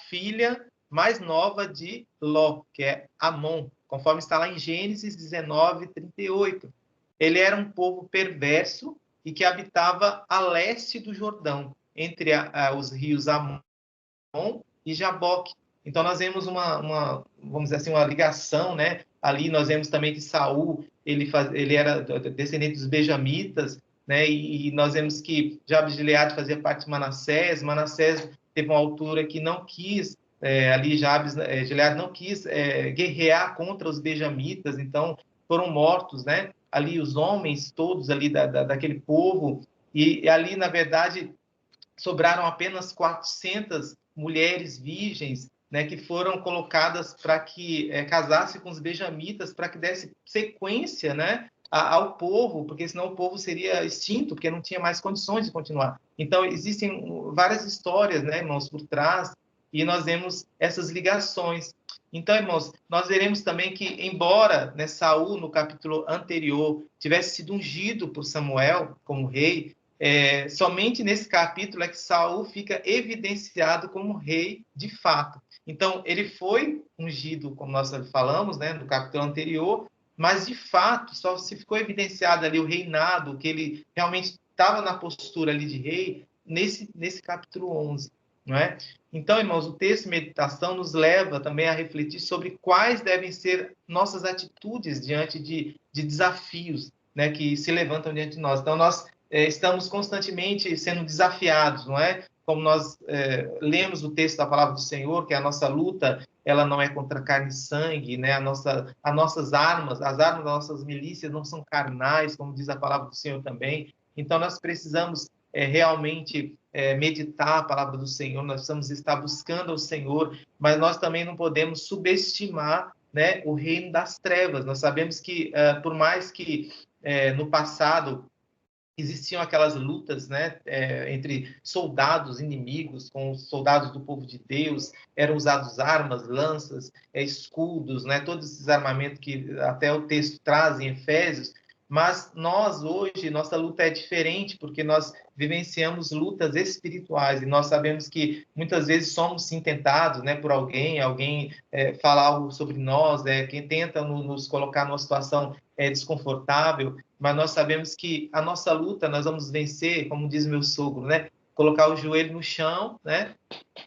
filha mais nova de Ló, que é Amon, conforme está lá em Gênesis 19, 38. Ele era um povo perverso e que habitava a leste do Jordão, entre os rios Amon e Jaboque. Então, nós vemos vamos dizer assim, uma ligação, né? Ali nós vemos também que Saul, ele era descendente dos benjamitas, né? E nós vemos que Jabes de Gileade fazia parte de Manassés. Manassés teve uma altura que não quis, ali Jabes de Gileade não quis guerrear contra os benjamitas, então foram mortos, né? Ali os homens todos ali daquele povo, e ali, na verdade, sobraram apenas 400 mulheres virgens, né, que foram colocadas para que casasse com os benjamitas, para que desse sequência, né, ao povo, porque senão o povo seria extinto, porque não tinha mais condições de continuar. Então, existem várias histórias, né, irmãos, por trás, e nós vemos essas ligações. Então, irmãos, nós veremos também que, embora, né, Saul, no capítulo anterior, tivesse sido ungido por Samuel como rei, somente nesse capítulo é que Saul fica evidenciado como rei de fato. Então, ele foi ungido, como nós falamos, né, no capítulo anterior, mas, de fato, só se ficou evidenciado ali o reinado, que ele realmente estava na postura ali de rei, nesse capítulo 11. Não é? Então, irmãos, o texto de meditação nos leva também a refletir sobre quais devem ser nossas atitudes diante de desafios, né, que se levantam diante de nós. Então, nós estamos constantemente sendo desafiados, não é? Como nós lemos o texto da palavra do Senhor, que a nossa luta, ela não é contra carne e sangue, né? As nossas armas, as armas das nossas milícias não são carnais, como diz a palavra do Senhor também. Então, nós precisamos realmente meditar a palavra do Senhor, nós precisamos estar buscando o Senhor, mas nós também não podemos subestimar, né, o reino das trevas. Nós sabemos que, por mais que no passado existiam aquelas lutas, né, entre soldados inimigos com os soldados do povo de Deus, eram usados armas, lanças, escudos, né, todos esses armamentos que até o texto traz em Efésios, mas nós hoje, nossa luta é diferente, porque nós vivenciamos lutas espirituais, e nós sabemos que muitas vezes somos sim tentados, né, por alguém fala algo sobre nós, quem tenta nos colocar numa situação desconfortável, mas nós sabemos que a nossa luta nós vamos vencer, como diz meu sogro, né, colocar o joelho no chão, né,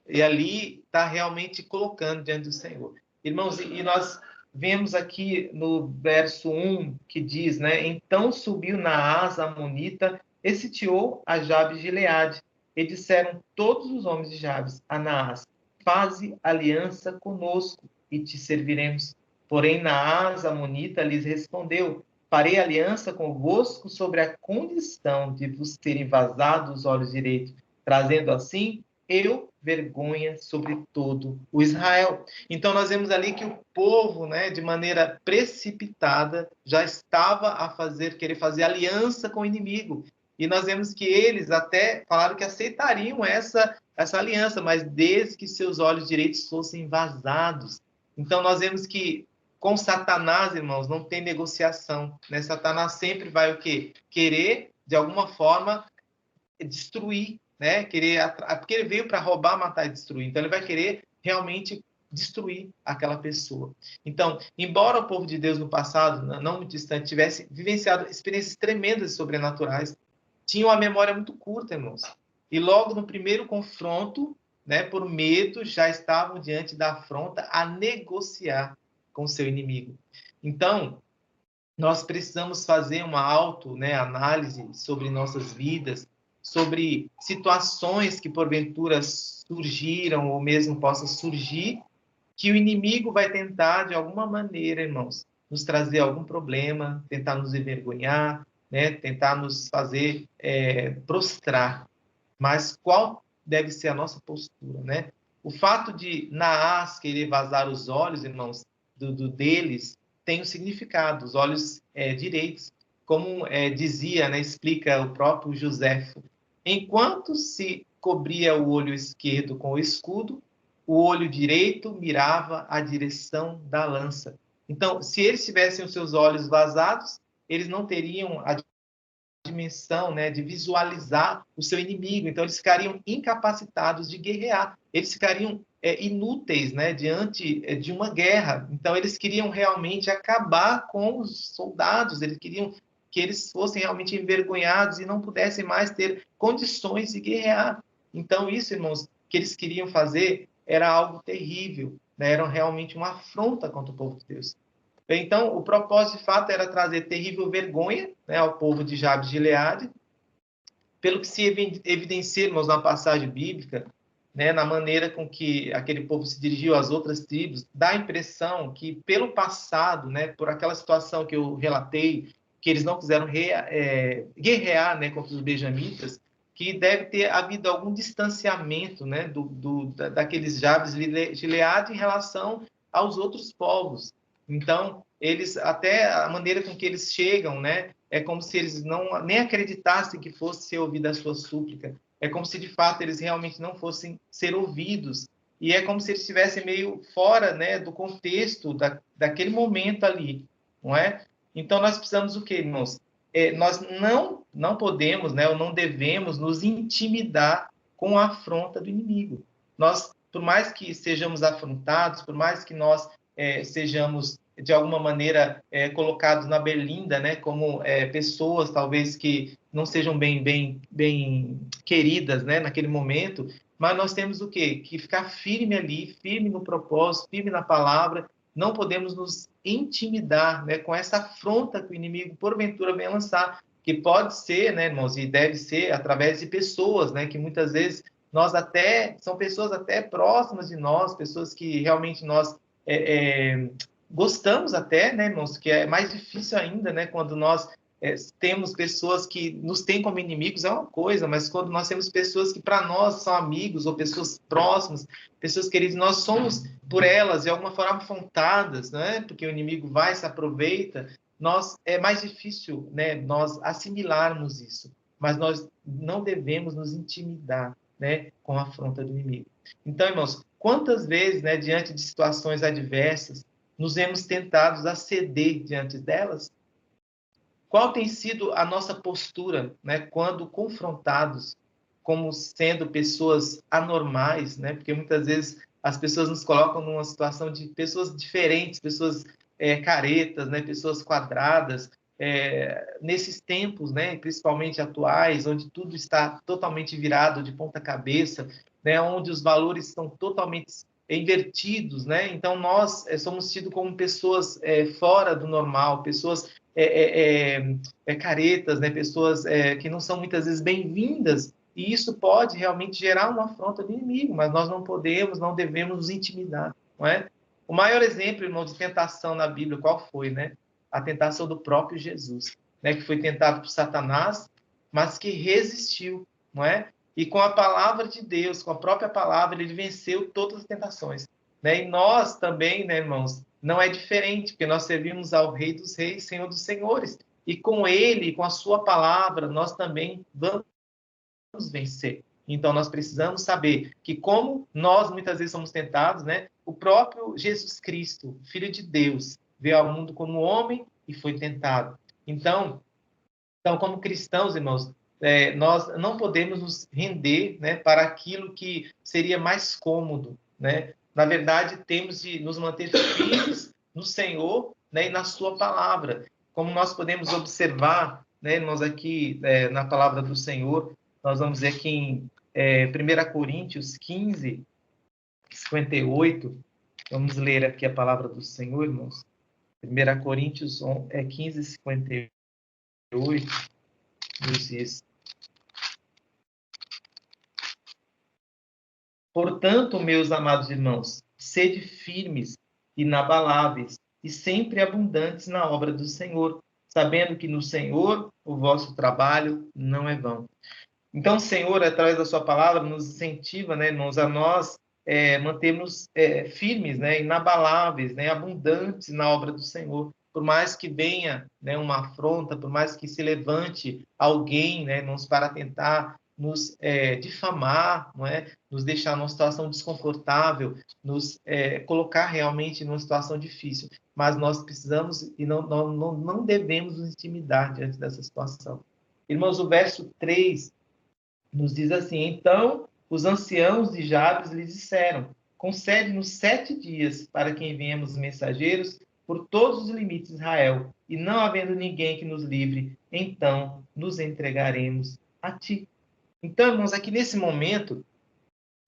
e ali está realmente colocando diante do Senhor. Irmãos, e nós vemos aqui no verso 1 que diz, né, então subiu Naás amonita e sitiou a Jabes de Gileade, e disseram todos os homens de Jabes a Naás, faze aliança conosco e te serviremos. Porém, Naás, amonita, lhes respondeu: farei aliança convosco sobre a condição de vos terem vazado os olhos direitos, trazendo assim eu vergonha sobre todo o Israel. Então nós vemos ali que o povo, né, de maneira precipitada, já estava querer fazer aliança com o inimigo. E nós vemos que eles até falaram que aceitariam essa aliança, mas desde que seus olhos direitos fossem vazados. Então nós vemos que com Satanás, irmãos, não tem negociação, né? Satanás sempre vai o quê? Querer, de alguma forma, destruir, né? Porque ele veio para roubar, matar e destruir. Então, ele vai querer realmente destruir aquela pessoa. Então, embora o povo de Deus no passado, não muito distante, tivesse vivenciado experiências tremendas e sobrenaturais, tinham uma memória muito curta, irmãos. E logo no primeiro confronto, né, por medo, já estavam diante da afronta a negociar com o seu inimigo. Então, nós precisamos fazer uma análise sobre nossas vidas, sobre situações que porventura surgiram ou mesmo possam surgir, que o inimigo vai tentar, de alguma maneira, irmãos, nos trazer algum problema, tentar nos envergonhar, né? Tentar nos fazer prostrar. Mas qual deve ser a nossa postura, né? O fato de Naás querer vazar os olhos, irmãos, deles, tem um significado, os olhos direitos, como dizia, né, explica o próprio Joséfo. Enquanto se cobria o olho esquerdo com o escudo, o olho direito mirava a direção da lança. Então, se eles tivessem os seus olhos vazados, eles não teriam a dimensão, né, de visualizar o seu inimigo. Então, eles ficariam incapacitados de guerrear. Eles ficariam inúteis, né, diante de uma guerra. Então, eles queriam realmente acabar com os soldados. Eles queriam que eles fossem realmente envergonhados e não pudessem mais ter condições de guerrear. Então, isso, irmãos, que eles queriam fazer era algo terrível, né? Era realmente uma afronta contra o povo de Deus. Então, o propósito, de fato, era trazer terrível vergonha, né, ao povo de Jabes de Gileade, pelo que se evidencia, irmãos, na passagem bíblica, né, na maneira com que aquele povo se dirigiu às outras tribos, dá a impressão que, pelo passado, né, por aquela situação que eu relatei, que eles não quiseram guerrear, né, contra os benjamitas, que deve ter havido algum distanciamento, né, daqueles Jabes de Gileade em relação aos outros povos. Então, eles, até a maneira com que eles chegam, né, é como se eles nem acreditassem que fosse ser ouvida a sua súplica. É como se, de fato, eles realmente não fossem ser ouvidos. E é como se eles estivessem meio fora, né, do contexto daquele momento ali, não é? Então, nós precisamos o quê, irmãos? Nós não podemos, né, ou não devemos nos intimidar com a afronta do inimigo. Nós, por mais que sejamos afrontados, por mais que nós sejamos, de alguma maneira, colocados na berlinda, né, como pessoas, talvez, que não sejam bem queridas, né, naquele momento, mas nós temos o quê? Que ficar firme ali, firme no propósito, firme na palavra. Não podemos nos intimidar, né, com essa afronta que o inimigo, porventura, vem lançar, que pode ser, né, irmãos, e deve ser através de pessoas, né, que muitas vezes são pessoas até próximas de nós, pessoas que realmente nós gostamos até, né, irmãos, que é mais difícil ainda, né, quando nós temos pessoas que nos têm como inimigos, é uma coisa, mas quando nós temos pessoas que para nós são amigos, ou pessoas próximas, pessoas queridas, nós somos por elas de alguma forma afrontadas, né, porque o inimigo vai, se aproveita, é mais difícil, né, nós assimilarmos isso, mas nós não devemos nos intimidar, né, com a afronta do inimigo. Então, irmãos, quantas vezes, né, diante de situações adversas, nos vemos tentados a ceder diante delas? Qual tem sido a nossa postura, né, quando confrontados como sendo pessoas anormais, né? Porque muitas vezes as pessoas nos colocam numa situação de pessoas diferentes, pessoas caretas, né, pessoas quadradas, nesses tempos, né, principalmente atuais, onde tudo está totalmente virado de ponta cabeça, né, onde os valores estão totalmente invertidos, né? Então nós somos tidos como pessoas fora do normal, pessoas caretas, né? Pessoas que não são muitas vezes bem-vindas, e isso pode realmente gerar uma afronta do inimigo, mas nós não podemos, não devemos nos intimidar, não é? O maior exemplo, irmão, de tentação na Bíblia, qual foi, né? A tentação do próprio Jesus, né? Que foi tentado por Satanás, mas que resistiu, não é? E com a palavra de Deus, com a própria palavra, ele venceu todas as tentações, né? E nós também, né, irmãos, não é diferente, porque nós servimos ao Rei dos Reis, Senhor dos Senhores. E com ele, com a sua palavra, nós também vamos vencer. Então, nós precisamos saber que, como nós muitas vezes somos tentados, né? O próprio Jesus Cristo, Filho de Deus, veio ao mundo como homem e foi tentado. Então como cristãos, irmãos, nós não podemos nos render, né, para aquilo que seria mais cômodo, né? Na verdade, temos de nos manter firmes no Senhor, né, e na sua palavra. Como nós podemos observar, né, irmãos, aqui na palavra do Senhor, nós vamos ver aqui em 1 Coríntios 15, 58, vamos ler aqui a palavra do Senhor, irmãos. 1 Coríntios 15, 58, diz isso. Portanto, meus amados irmãos, sede firmes, inabaláveis e sempre abundantes na obra do Senhor, sabendo que no Senhor o vosso trabalho não é vão. Então, o Senhor, através da sua palavra, nos incentiva, né, irmãos, a nós mantermos firmes, né, inabaláveis, né, abundantes na obra do Senhor. Por mais que venha, né, uma afronta, por mais que se levante alguém, né, irmãos, para tentar nos difamar, não é? Nos deixar numa situação desconfortável, nos colocar realmente numa situação difícil. Mas nós precisamos e não devemos nos intimidar diante dessa situação. Irmãos, o verso 3 nos diz assim: então os anciãos de Jabes lhe disseram: concede-nos 7 dias para que enviemos mensageiros por todos os limites de Israel, e não havendo ninguém que nos livre, então nos entregaremos a ti. Então, irmãos, aqui nesse momento,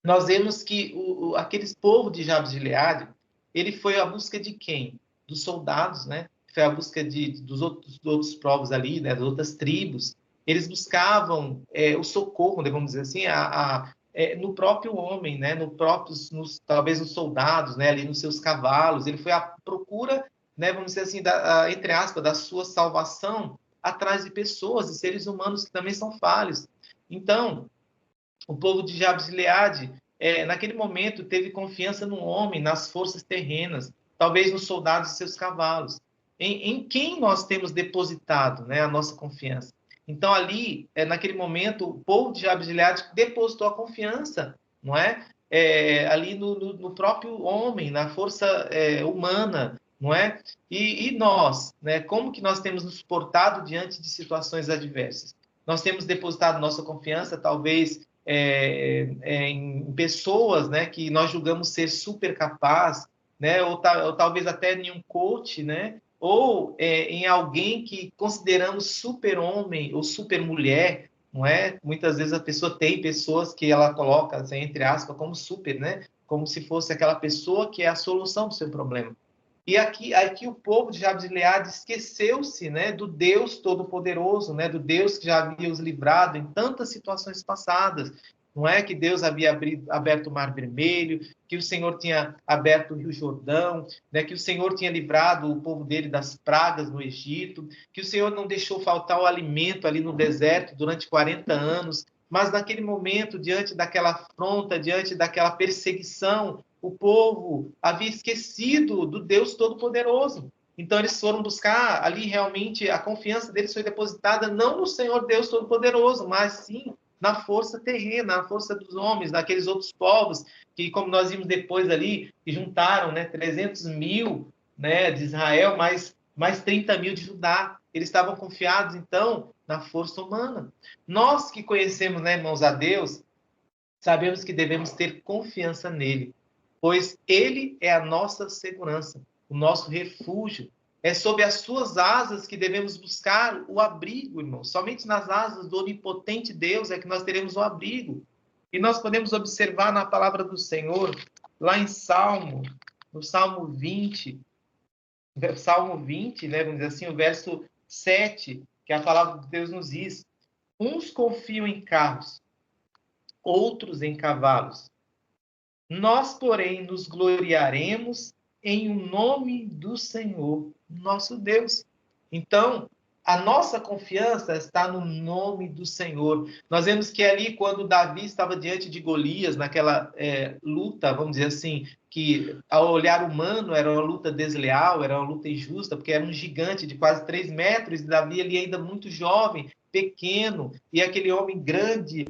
nós vemos que aqueles povos de Jabes de Gileade, ele foi à busca de quem? Dos soldados, né? Foi à busca dos outros povos ali, né? Das outras tribos. Eles buscavam o socorro, né? Vamos dizer assim, no próprio homem, né? Talvez nos soldados, né? Ali nos seus cavalos. Ele foi à procura, né? Vamos dizer assim, entre aspas, da sua salvação atrás de pessoas, de seres humanos que também são falhos. Então, o povo de Jabes de Gileade, naquele momento, teve confiança no homem, nas forças terrenas, talvez nos soldados e seus cavalos. Em quem nós temos depositado, né, a nossa confiança? Então, ali, naquele momento, o povo de Jabes de Gileade depositou a confiança, não é? Ali no próprio homem, na força humana, não é? E nós, né? Como que nós temos nos portado diante de situações adversas? Nós temos depositado nossa confiança, talvez, em pessoas, né, que nós julgamos ser super capazes, né, ou talvez até em um coach, né, ou em alguém que consideramos super homem ou super mulher, não é? Muitas vezes a pessoa tem pessoas que ela coloca, assim, entre aspas, como super, né, como se fosse aquela pessoa que é a solução do seu problema. E aqui o povo de Jabes de Gileade esqueceu-se, né, do Deus Todo-Poderoso, né, do Deus que já havia os livrado em tantas situações passadas. Não é que Deus havia aberto o Mar Vermelho, que o Senhor tinha aberto o Rio Jordão, né, que o Senhor tinha livrado o povo dele das pragas no Egito, que o Senhor não deixou faltar o alimento ali no deserto durante 40 anos. Mas naquele momento, diante daquela afronta, diante daquela perseguição, o povo havia esquecido do Deus Todo-Poderoso. Então, eles foram buscar ali, realmente, a confiança deles foi depositada não no Senhor Deus Todo-Poderoso, mas sim na força terrena, na força dos homens, naqueles outros povos que, como nós vimos depois ali, que juntaram, né, 300 mil, né, de Israel, mais 30 mil de Judá. Eles estavam confiados, então, na força humana. Nós que conhecemos, né, irmãos, a Deus, sabemos que devemos ter confiança nele, pois ele é a nossa segurança, o nosso refúgio. É sob as suas asas que devemos buscar o abrigo, irmão. Somente nas asas do onipotente Deus é que nós teremos o abrigo. E nós podemos observar na palavra do Senhor, lá em no Salmo 20, né, vamos dizer assim, o verso 7, que a palavra de Deus nos diz: uns confiam em carros, outros em cavalos. Nós, porém, nos gloriaremos em o nome do Senhor, nosso Deus. Então, a nossa confiança está no nome do Senhor. Nós vemos que ali, quando Davi estava diante de Golias, naquela luta, vamos dizer assim, que ao olhar humano era uma luta desleal, era uma luta injusta, porque era um gigante de quase 3 metros, e Davi ali ainda muito jovem, pequeno, e aquele homem grande,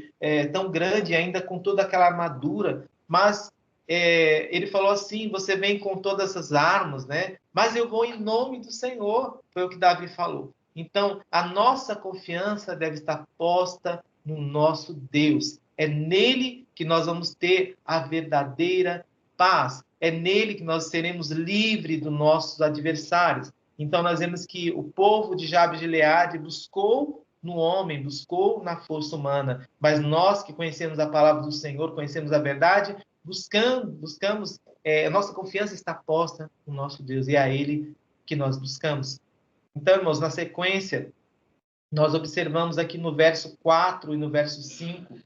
tão grande, ainda com toda aquela armadura, mas ele falou assim, você vem com todas essas armas, né? Mas eu vou em nome do Senhor, foi o que Davi falou. Então, a nossa confiança deve estar posta no nosso Deus. É nele que nós vamos ter a verdadeira paz. É nele que nós seremos livres dos nossos adversários. Então, nós vemos que o povo de Jabes de Gileade buscou no homem, buscou na força humana. Mas nós que conhecemos a palavra do Senhor, conhecemos a verdade, buscamos, a nossa confiança está posta no nosso Deus. E é a ele que nós buscamos. Então, irmãos, na sequência, nós observamos aqui no verso 4 e no verso 5,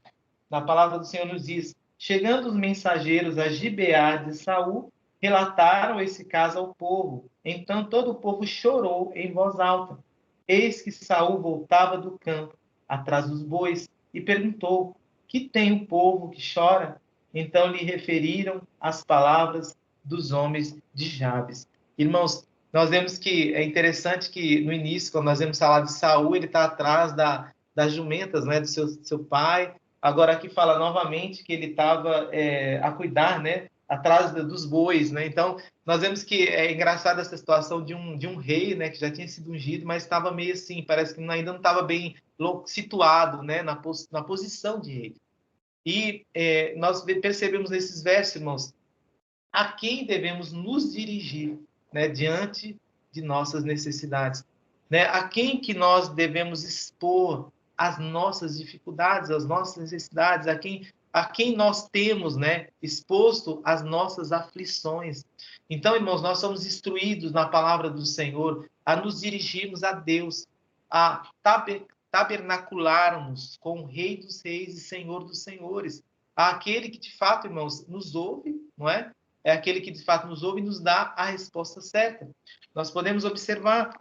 na palavra do Senhor nos diz, chegando os mensageiros a Gibeá de Saul, relataram esse caso ao povo. Então todo o povo chorou em voz alta. Eis que Saul voltava do campo, atrás dos bois, e perguntou, que tem o povo que chora? Então lhe referiram as palavras dos homens de Jabes. Irmãos, nós vemos que é interessante que no início, quando nós vemos falar de Saul, ele está atrás das jumentas, né, do seu pai. Agora aqui fala novamente que ele estava a cuidar, né, atrás dos bois, né? Então nós vemos que é engraçada essa situação de um rei, né, que já tinha sido ungido, mas estava meio assim, parece que ainda não estava bem situado, né, na posição de rei. E nós percebemos nesses versos, irmãos, a quem devemos nos dirigir, né, diante de nossas necessidades, né? A quem que nós devemos expor as nossas dificuldades, as nossas necessidades, a quem nós temos, né, exposto as nossas aflições. Então, irmãos, nós somos instruídos na palavra do Senhor a nos dirigirmos a Deus, a tabernacularmos com o Rei dos Reis e Senhor dos Senhores, aquele que de fato, irmãos, nos ouve, não é? É aquele que de fato nos ouve e nos dá a resposta certa. Nós podemos observar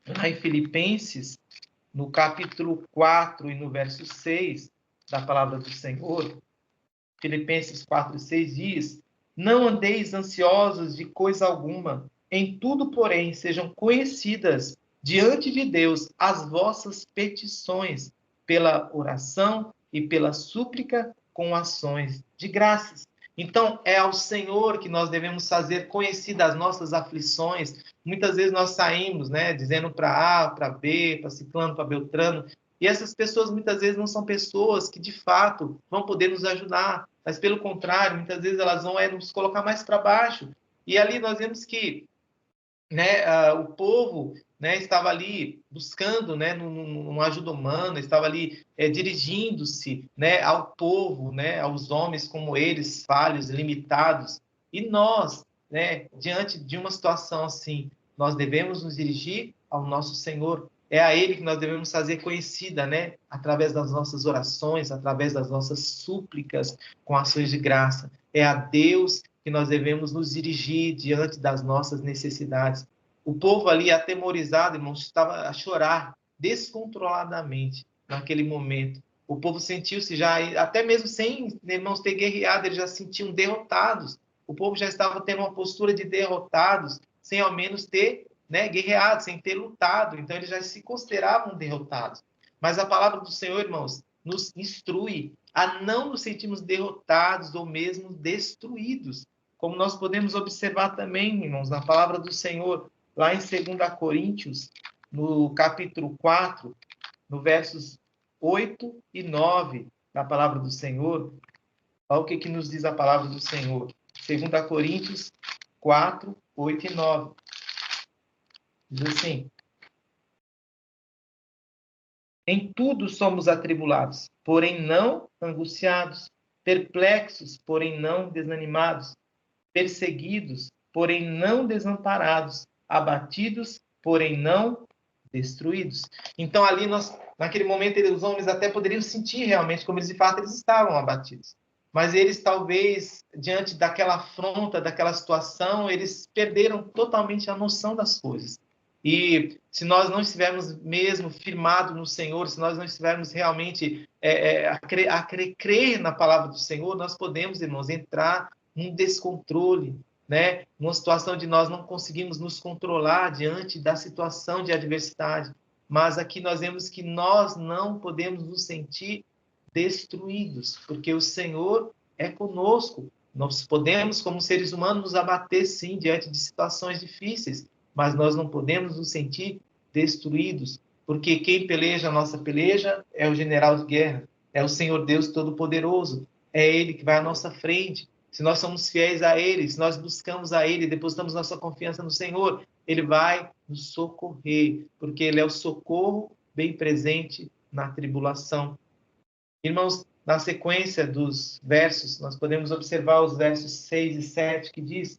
lá em Filipenses, no capítulo 4 e no verso 6 da palavra do Senhor, Filipenses 4 e 6 diz, não andeis ansiosos de coisa alguma, em tudo, porém, sejam conhecidas diante de Deus as vossas petições, pela oração e pela súplica com ações de graças. Então, é ao Senhor que nós devemos fazer conhecidas as nossas aflições. Muitas vezes nós saímos, né, dizendo para A, para B, para Ciclano, para Beltrano, e essas pessoas muitas vezes não são pessoas que de fato vão poder nos ajudar, mas pelo contrário, muitas vezes elas vão nos colocar mais para baixo. E ali nós vemos que, né, o povo, né, estava ali buscando, né, numa ajuda humana, estava ali dirigindo-se, né, ao povo, né, aos homens como eles, falhos, limitados. E nós, né, diante de uma situação assim, nós devemos nos dirigir ao nosso Senhor. É a Ele que nós devemos fazer conhecida, né, através das nossas orações, através das nossas súplicas com ações de graça. É a Deus que nós devemos nos dirigir diante das nossas necessidades. O povo ali, atemorizado, irmãos, estava a chorar descontroladamente naquele momento. O povo sentiu-se já, até mesmo sem, irmãos, ter guerreado, eles já se sentiam derrotados. O povo já estava tendo uma postura de derrotados, sem ao menos ter, né, guerreado, sem ter lutado. Então, eles já se consideravam derrotados. Mas a palavra do Senhor, irmãos, nos instrui a não nos sentirmos derrotados ou mesmo destruídos. Como nós podemos observar também, irmãos, na palavra do Senhor, lá em 2 Coríntios, no capítulo 4, no versos 8 e 9, da palavra do Senhor, olha o que nos diz a palavra do Senhor. 2 Coríntios 4, 8 e 9. Diz assim, em tudo somos atribulados, porém não angustiados, perplexos, porém não desanimados, perseguidos, porém não desamparados, abatidos, porém não destruídos. Então ali naquele momento os homens até poderiam sentir realmente como eles de fato eles estavam abatidos. mas eles talvez, diante daquela afronta, daquela situação, eles perderam totalmente a noção das coisas. E se nós não estivermos mesmo firmados no Senhor, se nós não estivermos realmente crer na palavra do Senhor, nós podemos, irmãos, entrar num descontrole, né? Numa situação de nós não conseguimos nos controlar diante da situação de adversidade. Mas aqui nós vemos que nós não podemos nos sentir destruídos, porque o Senhor é conosco. Nós podemos, como seres humanos, nos abater, sim, diante de situações difíceis, mas nós não podemos nos sentir destruídos, porque quem peleja a nossa peleja é o general de guerra, é o Senhor Deus Todo-Poderoso, é Ele que vai à nossa frente. Se nós somos fiéis a Ele, se nós buscamos a Ele, depositamos nossa confiança no Senhor, Ele vai nos socorrer, porque Ele é o socorro bem presente na tribulação. Irmãos, na sequência dos versos, nós podemos observar os versos 6 e 7, que diz: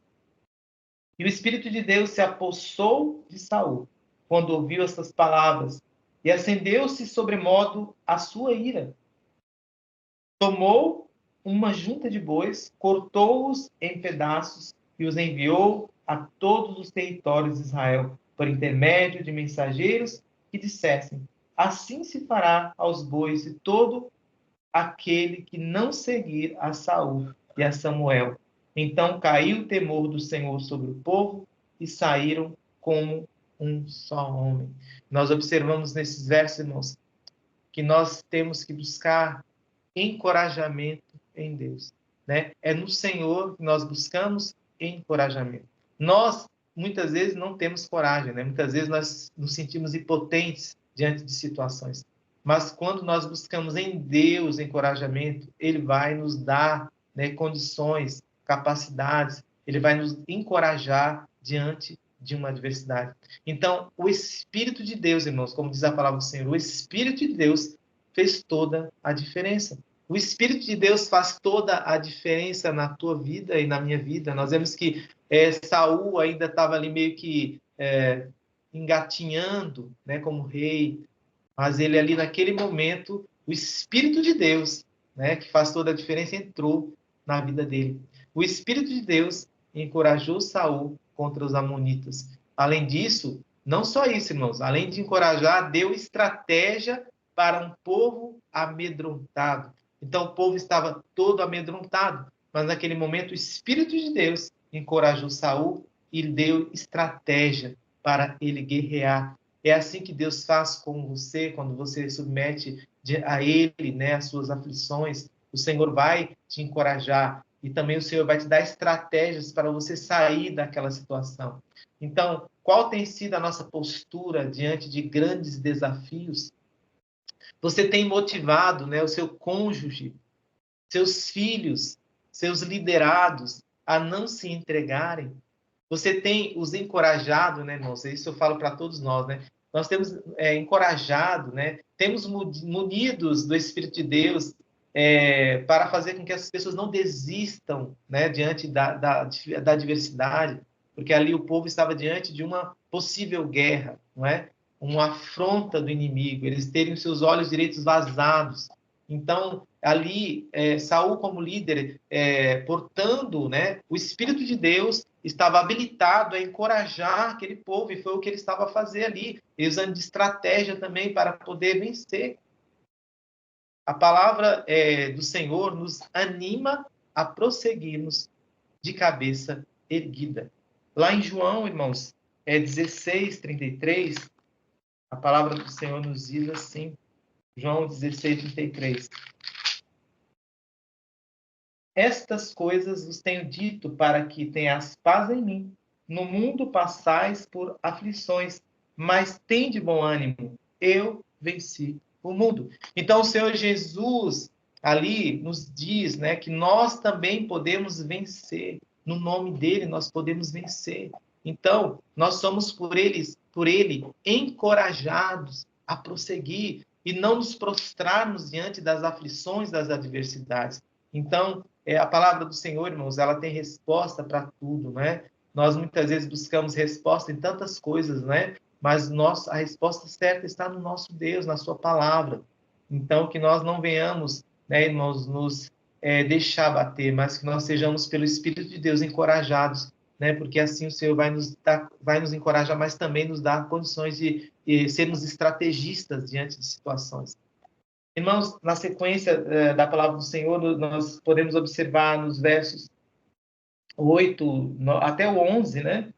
E o Espírito de Deus se apossou de Saul, quando ouviu essas palavras, e acendeu-se sobremodo a sua ira. Tomou uma junta de bois, cortou-os em pedaços e os enviou a todos os territórios de Israel, por intermédio de mensageiros que dissessem: Assim se fará aos bois de todo aquele que não seguir a Saul e a Samuel. Então caiu o temor do Senhor sobre o povo e saíram como um só homem. Nós observamos nesses versos, irmãos, que nós temos que buscar encorajamento em Deus, né? É no Senhor que nós buscamos encorajamento. Nós, muitas vezes, não temos coragem, né? Muitas vezes nós nos sentimos impotentes diante de situações. Mas quando nós buscamos em Deus encorajamento, Ele vai nos dar, né, condições, capacidades, Ele vai nos encorajar diante de uma adversidade. Então, o Espírito de Deus, irmãos, como diz a palavra do Senhor, o Espírito de Deus fez toda a diferença. O Espírito de Deus faz toda a diferença na tua vida e na minha vida. Nós vemos que Saul ainda estava ali meio que engatinhando, né, como rei, mas ele ali naquele momento, o Espírito de Deus, né, que faz toda a diferença, entrou na vida dele. O Espírito de Deus encorajou Saul contra os amonitas. Além disso, não só isso, irmãos, além de encorajar, deu estratégia para um povo amedrontado. Então o povo estava todo amedrontado, mas naquele momento o Espírito de Deus encorajou Saul e deu estratégia para ele guerrear. É assim que Deus faz com você, quando você submete a Ele, né, as suas aflições. O Senhor vai te encorajar e também o Senhor vai te dar estratégias para você sair daquela situação. Então, qual tem sido a nossa postura diante de grandes desafios? Você tem motivado, né, o seu cônjuge, seus filhos, seus liderados a não se entregarem? Você tem os encorajado, né, irmãos? Isso eu falo para todos nós, né? Nós temos encorajado, né? Temos munidos do Espírito de Deus para fazer com que as pessoas não desistam, né, diante da adversidade, porque ali o povo estava diante de uma possível guerra, não é? Uma afronta do inimigo, eles terem os seus olhos direitos vazados. Então, ali, Saul como líder, portando, né, o Espírito de Deus, estava habilitado a encorajar aquele povo, e foi o que ele estava a fazer ali, usando de estratégia também para poder vencer. A palavra do Senhor nos anima a prosseguirmos de cabeça erguida. Lá em João, irmãos, 16:33, a palavra do Senhor nos diz assim, João 16:33. Estas coisas vos tenho dito para que tenhas paz em mim. No mundo passais por aflições, mas tende bom ânimo. Eu venci o mundo. Então, o Senhor Jesus ali nos diz, né, que nós também podemos vencer. No nome dele, nós podemos vencer. Então, nós somos por ele encorajados a prosseguir e não nos prostrarmos diante das aflições, das adversidades. Então, a palavra do Senhor, irmãos, ela tem resposta para tudo, né? Nós muitas vezes buscamos resposta em tantas coisas, né? Mas a resposta certa está no nosso Deus, na sua palavra. Então, que nós não venhamos, né, irmãos, nos deixar bater, mas que nós sejamos pelo Espírito de Deus encorajados, né? Porque assim o Senhor vai nos encorajar, mas também nos dar condições de sermos estrategistas diante de situações. Irmãos, na sequência da palavra do Senhor, nós podemos observar nos versos 8 até o 11, né?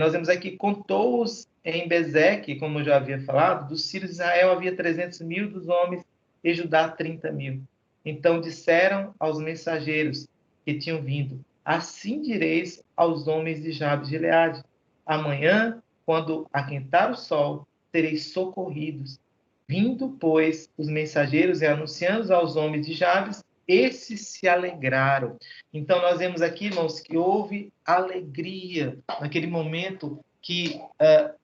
Nós vemos aqui, contou-os em Bezeque, como eu já havia falado, dos filhos de Israel havia 300.000, dos homens e Judá 30.000. Então disseram aos mensageiros que tinham vindo, assim direis aos homens de Jabes de Gileade, amanhã, quando aquentar o sol, sereis socorridos. Vindo, pois, os mensageiros e anunciando aos homens de Jabes, esses se alegraram. Então, nós vemos aqui, irmãos, que houve alegria naquele momento que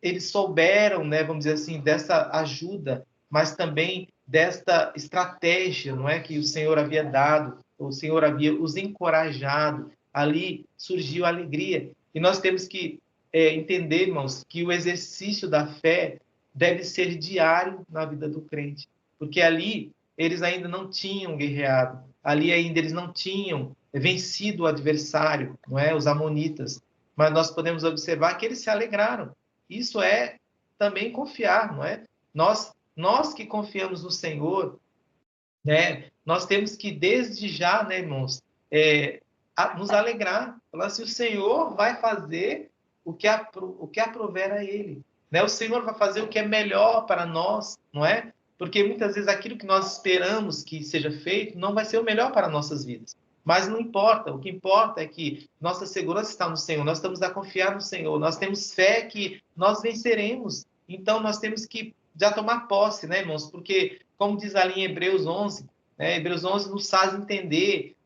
eles souberam, né, vamos dizer assim, dessa ajuda, mas também desta estratégia, não é, que o Senhor havia dado, o Senhor havia os encorajado. Ali surgiu a alegria. E nós temos que entender, irmãos, que o exercício da fé deve ser diário na vida do crente, porque ali eles ainda não tinham guerreado, ali ainda eles não tinham vencido o adversário, não é, os amonitas, mas nós podemos observar que eles se alegraram. Isso é também confiar, não é? Nós que confiamos no Senhor, né? Nós temos que desde já, né, irmãos, nos alegrar, falar assim, o Senhor vai fazer o que aprouver a Ele, né? O Senhor vai fazer o que é melhor para nós, não é? Porque muitas vezes aquilo que nós esperamos que seja feito não vai ser o melhor para nossas vidas. Mas não importa, o que importa é que nossa segurança está no Senhor, nós estamos a confiar no Senhor, nós temos fé que nós venceremos. Então nós temos que já tomar posse, né, irmãos? Porque, como diz ali em Hebreus 11, né, Hebreus 11 nos faz entender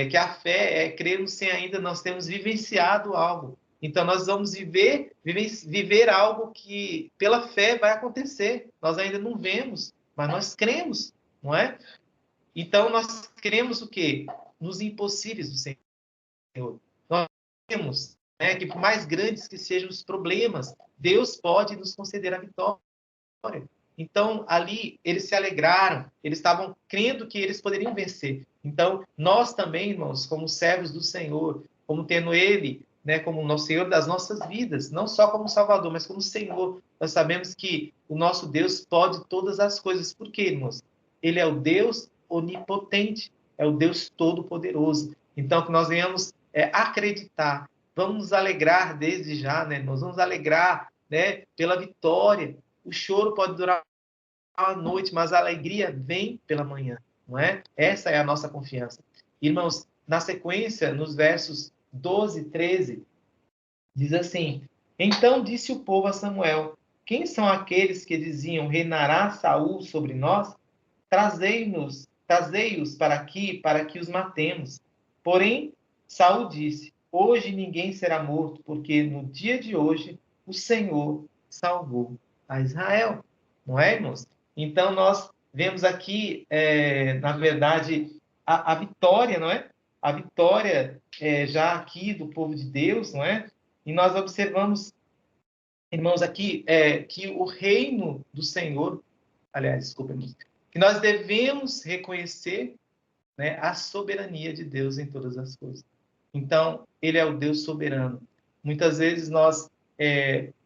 que a fé é crermos sem ainda nós temos vivenciado algo. Então, nós vamos viver algo que, pela fé, vai acontecer. Nós ainda não vemos, mas nós cremos, não é? Então, nós cremos o quê? Nos impossíveis do Senhor. Nós cremos, né, que por mais grandes que sejam os problemas, Deus pode nos conceder a vitória. Então, ali, eles se alegraram, eles estavam crendo que eles poderiam vencer. Então, nós também, irmãos, como servos do Senhor, como tendo Ele, né, como o nosso Senhor das nossas vidas, não só como Salvador, mas como Senhor, nós sabemos que o nosso Deus pode todas as coisas. Por quê, irmãos? Ele é o Deus onipotente, é o Deus todo-poderoso. Então, que nós venhamos acreditar, vamos nos alegrar desde já, né? Nós vamos alegrar, né, pela vitória. O choro pode durar a noite, mas a alegria vem pela manhã, não é? Essa é a nossa confiança. Irmãos, na sequência, nos versos 12 e 13, diz assim: Então disse o povo a Samuel: Quem são aqueles que diziam, reinará Saul sobre nós? Trazei-os para aqui, para que os matemos. Porém, Saul disse: Hoje ninguém será morto, porque no dia de hoje o Senhor salvou a Israel. Não é, irmãos? Então, nós vemos aqui, na verdade, a vitória, não é? A vitória já aqui do povo de Deus, não é? E nós observamos, irmãos, aqui que o reino do Senhor, aliás, desculpa, irmãos, que nós devemos reconhecer, né, a soberania de Deus em todas as coisas. Então, Ele é o Deus soberano. Muitas vezes nós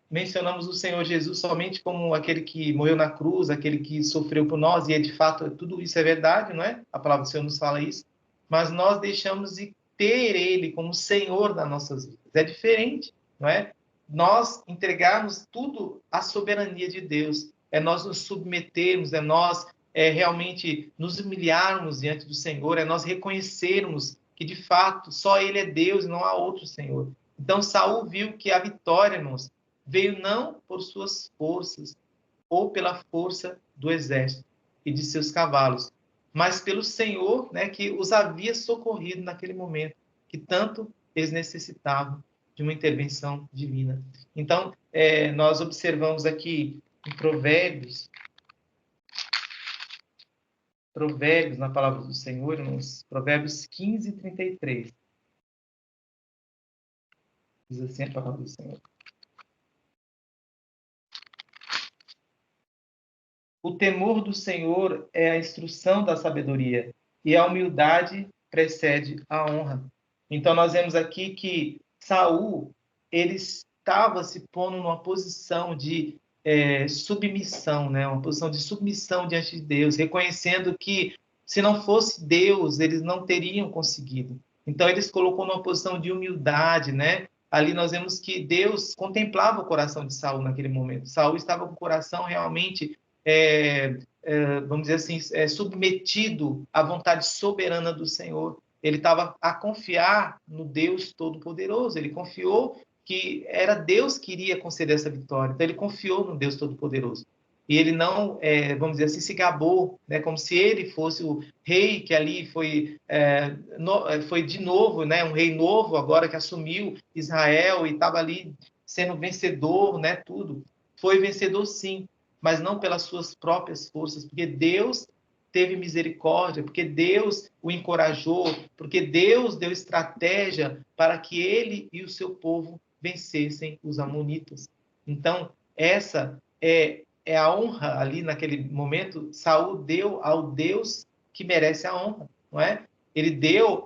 mencionamos o Senhor Jesus somente como aquele que morreu na cruz, aquele que sofreu por nós, e de fato tudo isso é verdade, não é? A palavra do Senhor nos fala isso, mas nós deixamos de ter Ele como Senhor das nossas vidas. É diferente, não é? Nós entregarmos tudo à soberania de Deus, é nós nos submetermos, é nós realmente nos humilharmos diante do Senhor, é nós reconhecermos que de fato só Ele é Deus e não há outro Senhor. Então Saul viu que a vitória, irmãos, veio não por suas forças ou pela força do exército e de seus cavalos, mas pelo Senhor, né, que os havia socorrido naquele momento, que tanto eles necessitavam de uma intervenção divina. Então, nós observamos aqui em Provérbios, na palavra do Senhor, nos Provérbios 15, 33. Diz assim a palavra do Senhor: O temor do Senhor é a instrução da sabedoria, e a humildade precede a honra. Então nós vemos aqui que Saul, ele estava se pondo numa posição de submissão, né? Uma posição de submissão diante de Deus, reconhecendo que se não fosse Deus, eles não teriam conseguido. Então ele se colocou numa posição de humildade, né? Ali nós vemos que Deus contemplava o coração de Saul naquele momento. Saul estava com o coração realmente, vamos dizer assim, submetido à vontade soberana do Senhor. Ele estava a confiar no Deus Todo-Poderoso. Ele confiou que era Deus que iria conceder essa vitória. Então ele confiou no Deus Todo-Poderoso. E ele não, vamos dizer assim, se gabou, né, como se ele fosse o rei que ali foi de novo, né, um rei novo agora que assumiu Israel e estava ali sendo vencedor, né, tudo. Foi vencedor sim, mas não pelas suas próprias forças, porque Deus teve misericórdia, porque Deus o encorajou, porque Deus deu estratégia para que ele e o seu povo vencessem os amonitas. Então, essa é a honra ali naquele momento. Saul deu ao Deus que merece a honra, não é? Ele deu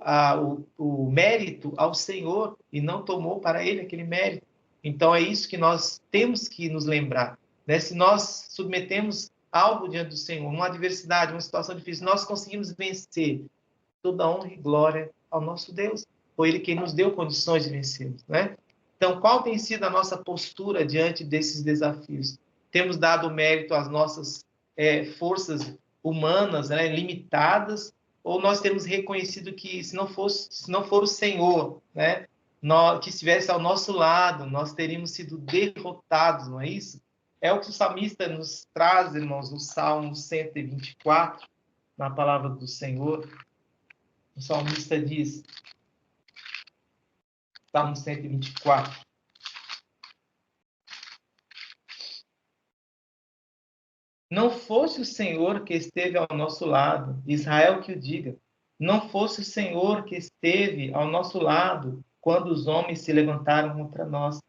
o mérito ao Senhor e não tomou para ele aquele mérito. Então é isso que nós temos que nos lembrar, né? Se nós submetemos algo diante do Senhor, uma adversidade, uma situação difícil, nós conseguimos vencer, toda honra e glória ao nosso Deus. Foi Ele quem nos deu condições de vencermos, né? Então, qual tem sido a nossa postura diante desses desafios? Temos dado mérito às nossas forças humanas, né, limitadas, ou nós temos reconhecido que se não for o Senhor, né, que estivesse ao nosso lado, nós teríamos sido derrotados, não é isso? É o que o salmista nos traz, irmãos, no Salmo 124, na palavra do Senhor. O salmista diz, Salmo 124, não fosse o Senhor que esteve ao nosso lado, Israel que o diga, não fosse o Senhor que esteve ao nosso lado quando os homens se levantaram contra nós,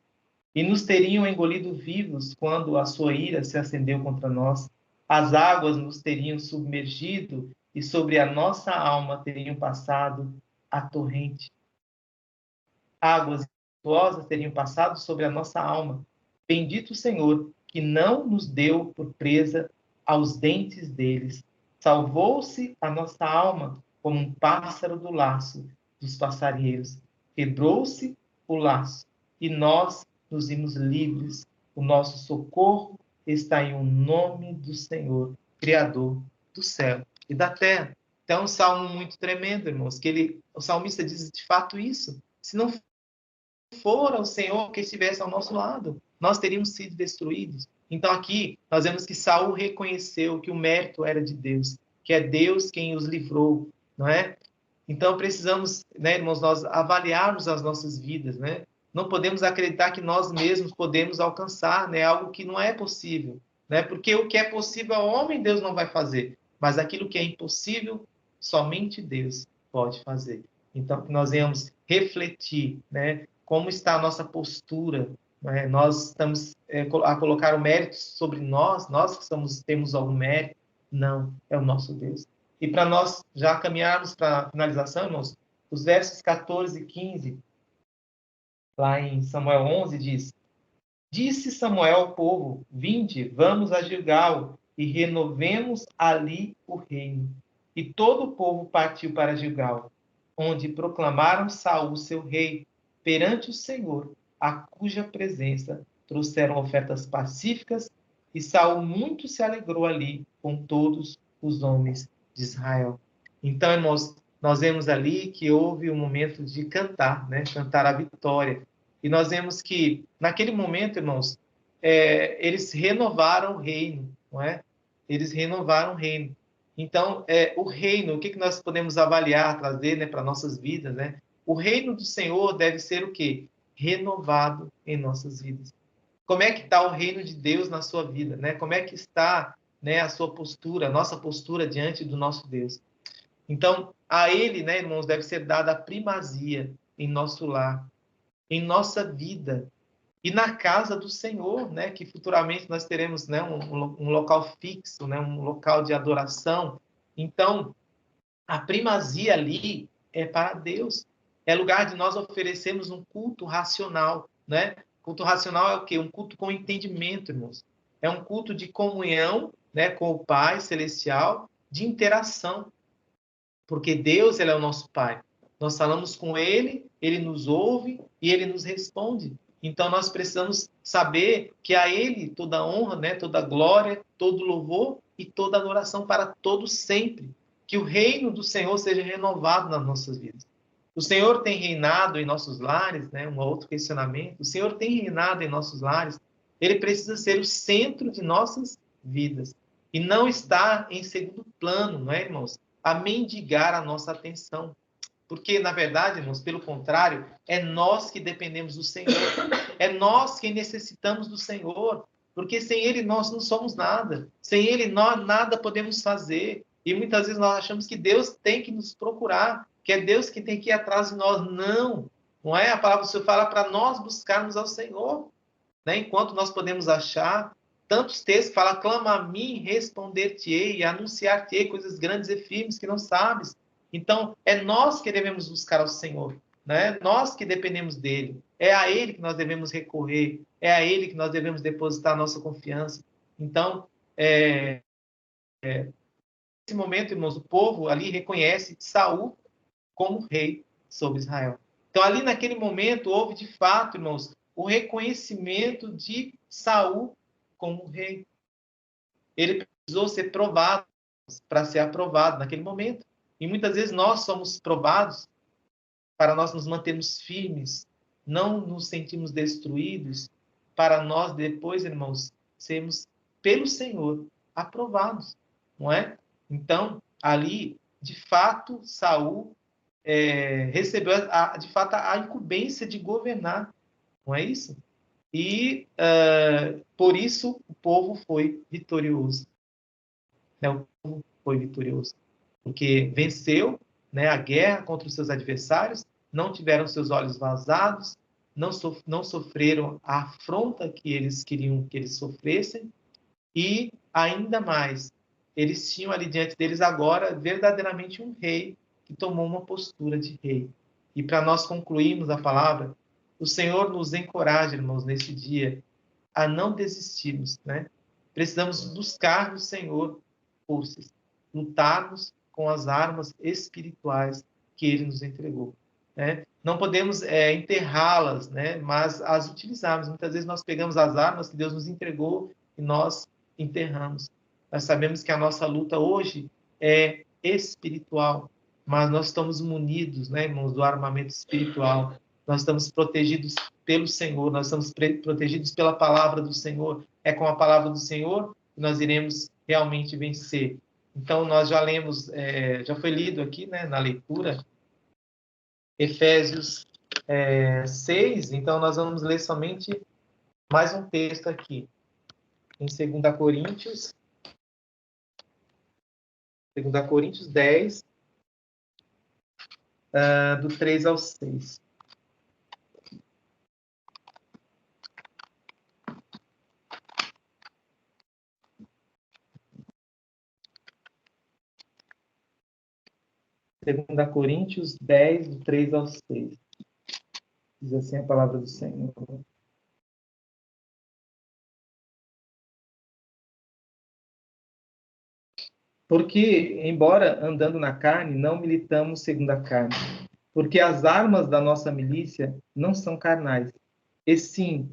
e nos teriam engolido vivos quando a sua ira se acendeu contra nós. As águas nos teriam submergido e sobre a nossa alma teriam passado a torrente. Águas impetuosas teriam passado sobre a nossa alma. Bendito o Senhor, que não nos deu por presa aos dentes deles. Salvou-se a nossa alma como um pássaro do laço dos passarinheiros. Quebrou-se o laço e nós nos vimos livres. O nosso socorro está em o nome do Senhor, Criador do céu e da terra. Então, é um salmo muito tremendo, irmãos, que o salmista diz de fato isso. Se não for o Senhor que estivesse ao nosso lado, nós teríamos sido destruídos. Então, aqui, nós vemos que Saul reconheceu que o mérito era de Deus, que é Deus quem os livrou, não é? Então, precisamos, né, irmãos, nós avaliarmos as nossas vidas, né? Não podemos acreditar que nós mesmos podemos alcançar, né, algo que não é possível, né? Porque o que é possível ao homem, Deus não vai fazer. Mas aquilo que é impossível, somente Deus pode fazer. Então, que nós venhamos refletir, né, como está a nossa postura, né? Nós estamos a colocar o mérito sobre nós que temos algum mérito? Não, é o nosso Deus. E para nós já caminharmos para a finalização, irmãos, os versos 14 e 15, lá em Samuel 11, diz: Disse Samuel ao povo, vinde, vamos a Gilgal, e renovemos ali o reino. E todo o povo partiu para Gilgal, onde proclamaram Saul seu rei, perante o Senhor, a cuja presença trouxeram ofertas pacíficas, e Saul muito se alegrou ali com todos os homens de Israel. Então, irmãos, nós vemos ali que houve um momento de cantar, né? Cantar a vitória. E nós vemos que, naquele momento, irmãos, eles renovaram o reino, não é? Eles renovaram o reino. Então, o reino, o que nós podemos avaliar, trazer, né, para nossas vidas, né? O reino do Senhor deve ser o quê? Renovado em nossas vidas. Como é que está o reino de Deus na sua vida, né? Como é que está, né, a sua postura, a nossa postura diante do nosso Deus? Então, a Ele, né, irmãos, deve ser dada a primazia em nosso lar, em nossa vida e na casa do Senhor, né, que futuramente nós teremos, né, um local fixo, né, um local de adoração. Então, a primazia ali é para Deus. É lugar de nós oferecermos um culto racional, né? Culto racional é o quê? Um culto com entendimento, irmãos. É um culto de comunhão, né, com o Pai Celestial, de interação. Porque Deus, ele é o nosso Pai. Nós falamos com Ele, Ele nos ouve e Ele nos responde. Então, nós precisamos saber que a Ele toda honra, né, toda glória, todo louvor e toda adoração para todos sempre. Que o reino do Senhor seja renovado nas nossas vidas. O Senhor tem reinado em nossos lares, né? Um outro questionamento. O Senhor tem reinado em nossos lares. Ele precisa ser o centro de nossas vidas. E não estar em segundo plano, não é, irmãos? A mendigar a nossa atenção. Porque, na verdade, irmãos, pelo contrário, é nós que dependemos do Senhor. É nós que necessitamos do Senhor. Porque sem Ele nós não somos nada. Sem Ele nós nada podemos fazer. E muitas vezes nós achamos que Deus tem que nos procurar, que é Deus que tem que ir atrás de nós. Não. Não é? A palavra do Senhor fala para nós buscarmos ao Senhor. Né? Enquanto nós podemos achar tantos textos, fala, clama a mim, responder-te-ei, anunciar-te-ei coisas grandes e firmes que não sabes. Então, é nós que devemos buscar ao Senhor, né? Nós que dependemos dele. É a ele que nós devemos recorrer, é a ele que nós devemos depositar a nossa confiança. Então, nesse momento, irmãos, o povo ali reconhece Saul como rei sobre Israel. Então, ali naquele momento, houve de fato, irmãos, o reconhecimento de Saul como rei. Ele precisou ser provado para ser aprovado naquele momento. E muitas vezes nós somos provados para nós nos mantermos firmes, não nos sentirmos destruídos, para nós depois, irmãos, sermos pelo Senhor aprovados, não é? Então, ali, de fato, Saul recebeu, de fato, a incumbência de governar, não é isso? E, por isso, o povo foi vitorioso. Né? O povo foi vitorioso. Porque venceu, né, a guerra contra os seus adversários, não tiveram seus olhos vazados, não sofreram a afronta que eles queriam que eles sofressem, e, ainda mais, eles tinham ali diante deles agora verdadeiramente um rei que tomou uma postura de rei. E para nós concluirmos a palavra, o Senhor nos encoraja, irmãos, nesse dia, a não desistirmos, né? Precisamos buscar no Senhor forças, lutarmos com as armas espirituais que Ele nos entregou, né? Não podemos enterrá-las, né? Mas as utilizarmos. Muitas vezes nós pegamos as armas que Deus nos entregou e nós enterramos. Nós sabemos que a nossa luta hoje é espiritual, mas nós estamos munidos, né, irmãos, do armamento espiritual. Nós estamos protegidos pelo Senhor, nós estamos protegidos pela palavra do Senhor. É com a palavra do Senhor que nós iremos realmente vencer. Então, nós já lemos, já foi lido aqui, né, na leitura, Efésios 6, então nós vamos ler somente mais um texto aqui, em 2 Coríntios 10, do 3 ao 6. Segunda Coríntios 10, do 3 ao 6. Diz assim a palavra do Senhor. Porque, embora andando na carne, não militamos segundo a carne. Porque as armas da nossa milícia não são carnais, e sim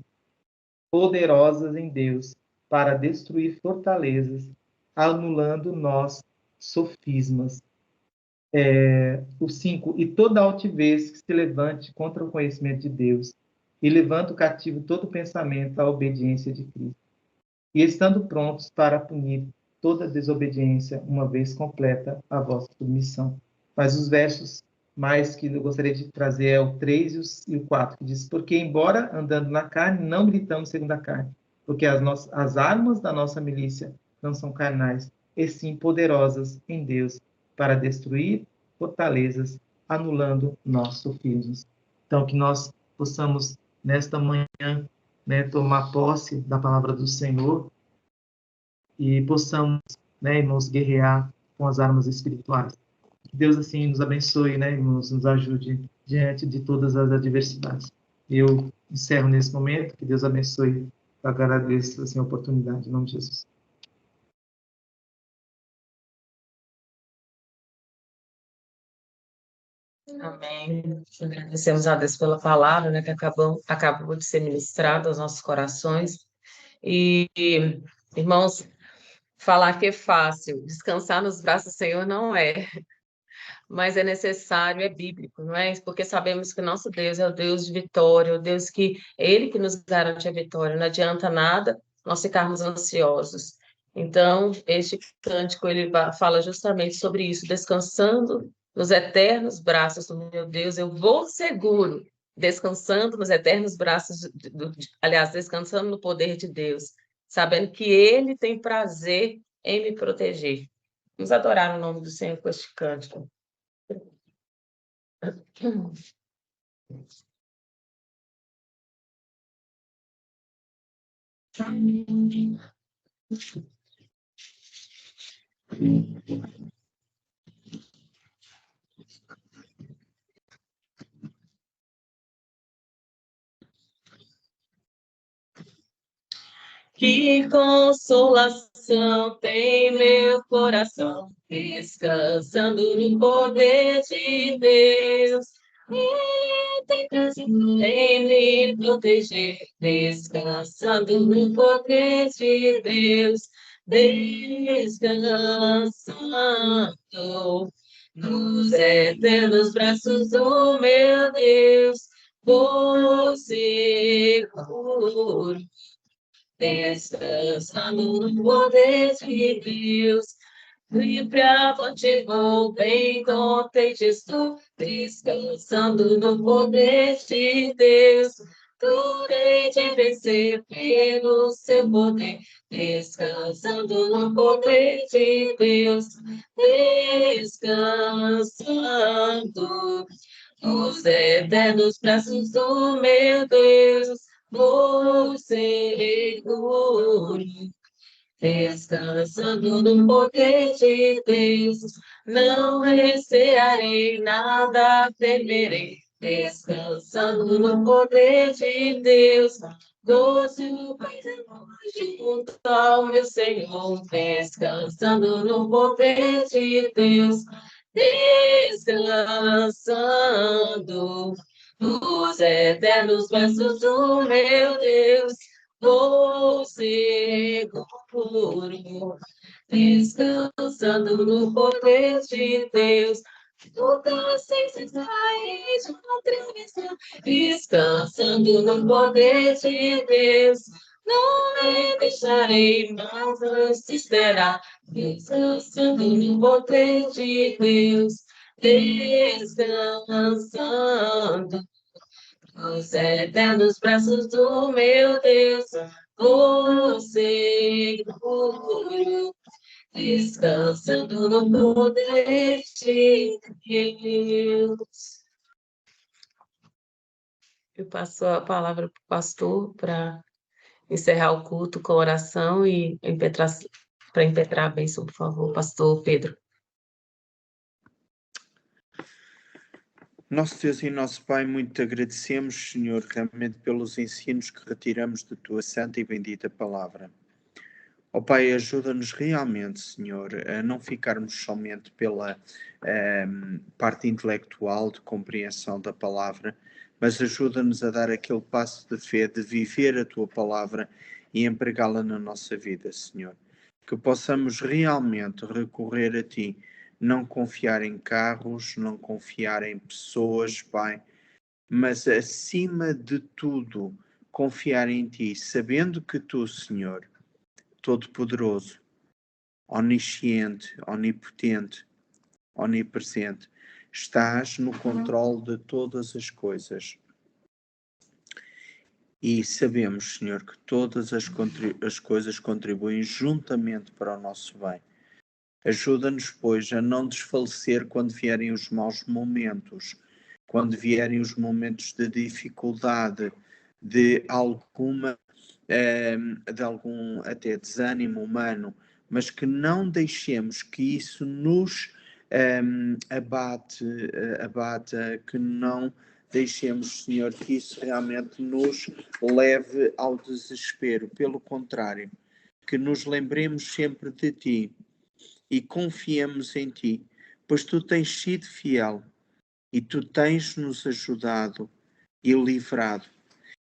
poderosas em Deus para destruir fortalezas, anulando nós sofismas. O 5, e toda altivez que se levante contra o conhecimento de Deus, e levanta o cativo todo pensamento à obediência de Cristo. E estando prontos para punir toda desobediência, uma vez completa a vossa submissão. Mas os versos mais que eu gostaria de trazer é o 3 e o 4, que diz, porque embora andando na carne, não militamos segundo a carne, porque as armas da nossa milícia não são carnais, e sim poderosas em Deus, para destruir fortalezas, anulando nossos sofismas. Então, que nós possamos, nesta manhã, né, tomar posse da palavra do Senhor e possamos, né, irmãos, guerrear com as armas espirituais. Deus, assim, nos abençoe, né, irmãos, nos ajude diante de todas as adversidades. Eu encerro nesse momento, que Deus abençoe. Eu agradeço, assim, a oportunidade, em nome de Jesus. Amém. Agradecemos a Deus pela palavra, né, que acabou de ser ministrada aos nossos corações. E, irmãos, falar que é fácil, descansar nos braços do Senhor não é, mas é necessário, é bíblico, não é? Porque sabemos que o nosso Deus é o Deus de vitória, o Deus que é Ele que nos garante a vitória. Não adianta nada nós ficarmos ansiosos. Então, este cântico, ele fala justamente sobre isso, descansando nos eternos braços do meu Deus, eu vou seguro, descansando nos eternos braços, aliás, descansando no poder de Deus, sabendo que Ele tem prazer em me proteger. Vamos adorar o nome do Senhor com este cântico. Que consolação tem meu coração, descansando no poder de Deus. Ele tem prazer em me proteger, descansando no poder de Deus. Descansando nos eternos braços do meu Deus, por seguro. Descansando no poder de Deus, livre avante vou, bem contente estou, descansando no poder de Deus. Turei de vencer pelo seu poder, descansando no poder de Deus, descansando nos eternos braços do meu Deus. Vou seguro, descansando no poder de Deus. Não recearei nada, temerei, descansando no poder de Deus. Doce o Pai junto ao meu Senhor, descansando no poder de Deus. Descansando nos eternos braços do meu Deus, vou seguro, descansando no poder de Deus. Nunca sem cessar de atravessar, descansando no poder de Deus. Não me deixarei mais antes esperar, descansando no poder de Deus, descansando nos eternos braços do meu Deus, vou seguro, descansando no poder de Deus. Eu passo a palavra para o pastor para encerrar o culto com oração e para impetrar a bênção, por favor, pastor Pedro. Nosso Deus e nosso Pai, muito te agradecemos, Senhor, realmente pelos ensinos que retiramos da tua santa e bendita palavra. Ó Pai, ajuda-nos realmente, Senhor, a não ficarmos somente pela parte intelectual de compreensão da palavra, mas ajuda-nos a dar aquele passo de fé, de viver a tua palavra e empregá-la na nossa vida, Senhor. Que possamos realmente recorrer a ti, não confiar em carros, não confiar em pessoas, Pai, mas acima de tudo, confiar em ti, sabendo que tu, Senhor, Todo-Poderoso, onisciente, onipotente, onipresente, estás no controle de todas as coisas. E sabemos, Senhor, que todas as coisas contribuem juntamente para o nosso bem. Ajuda-nos, pois, a não desfalecer quando vierem os maus momentos, quando vierem os momentos de dificuldade, de algum até desânimo humano, mas que não deixemos que isso nos abata, que não deixemos, Senhor, que isso realmente nos leve ao desespero. Pelo contrário, que nos lembremos sempre de Ti e confiemos em Ti, pois Tu tens sido fiel e Tu tens nos ajudado e livrado.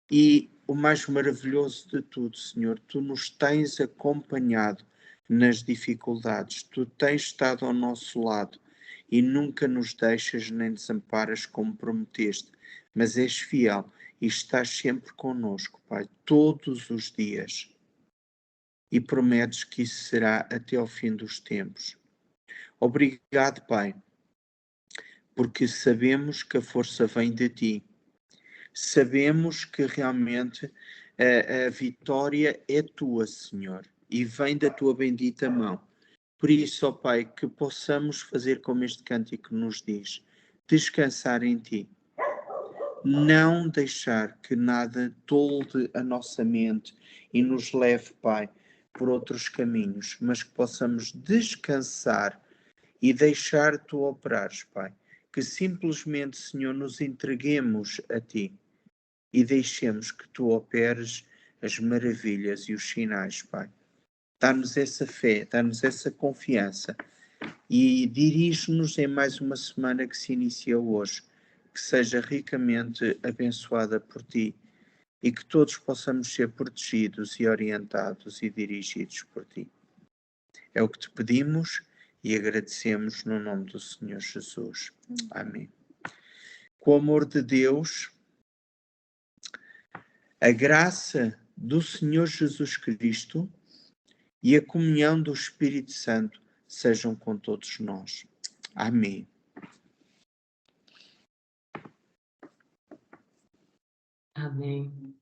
E o mais maravilhoso de tudo, Senhor, Tu nos tens acompanhado nas dificuldades, Tu tens estado ao nosso lado e nunca nos deixas nem desamparas como prometeste, mas és fiel e estás sempre connosco, Pai, todos os dias. E prometes que isso será até ao fim dos tempos. Obrigado, Pai, porque sabemos que a força vem de Ti. Sabemos que realmente a vitória é Tua, Senhor, e vem da Tua bendita mão. Por isso, ó Pai, que possamos fazer como este cântico nos diz, descansar em Ti. Não deixar que nada tolde a nossa mente e nos leve, Pai, por outros caminhos, mas que possamos descansar e deixar Tu operares, Pai. Que simplesmente, Senhor, nos entreguemos a Ti e deixemos que Tu operes as maravilhas e os sinais, Pai. Dá-nos essa fé, dá-nos essa confiança e dirige-nos em mais uma semana que se inicia hoje, que seja ricamente abençoada por Ti e que todos possamos ser protegidos e orientados e dirigidos por Ti. É o que Te pedimos e agradecemos no nome do Senhor Jesus. Amém. Com o amor de Deus, a graça do Senhor Jesus Cristo e a comunhão do Espírito Santo sejam com todos nós. Amém. Amém.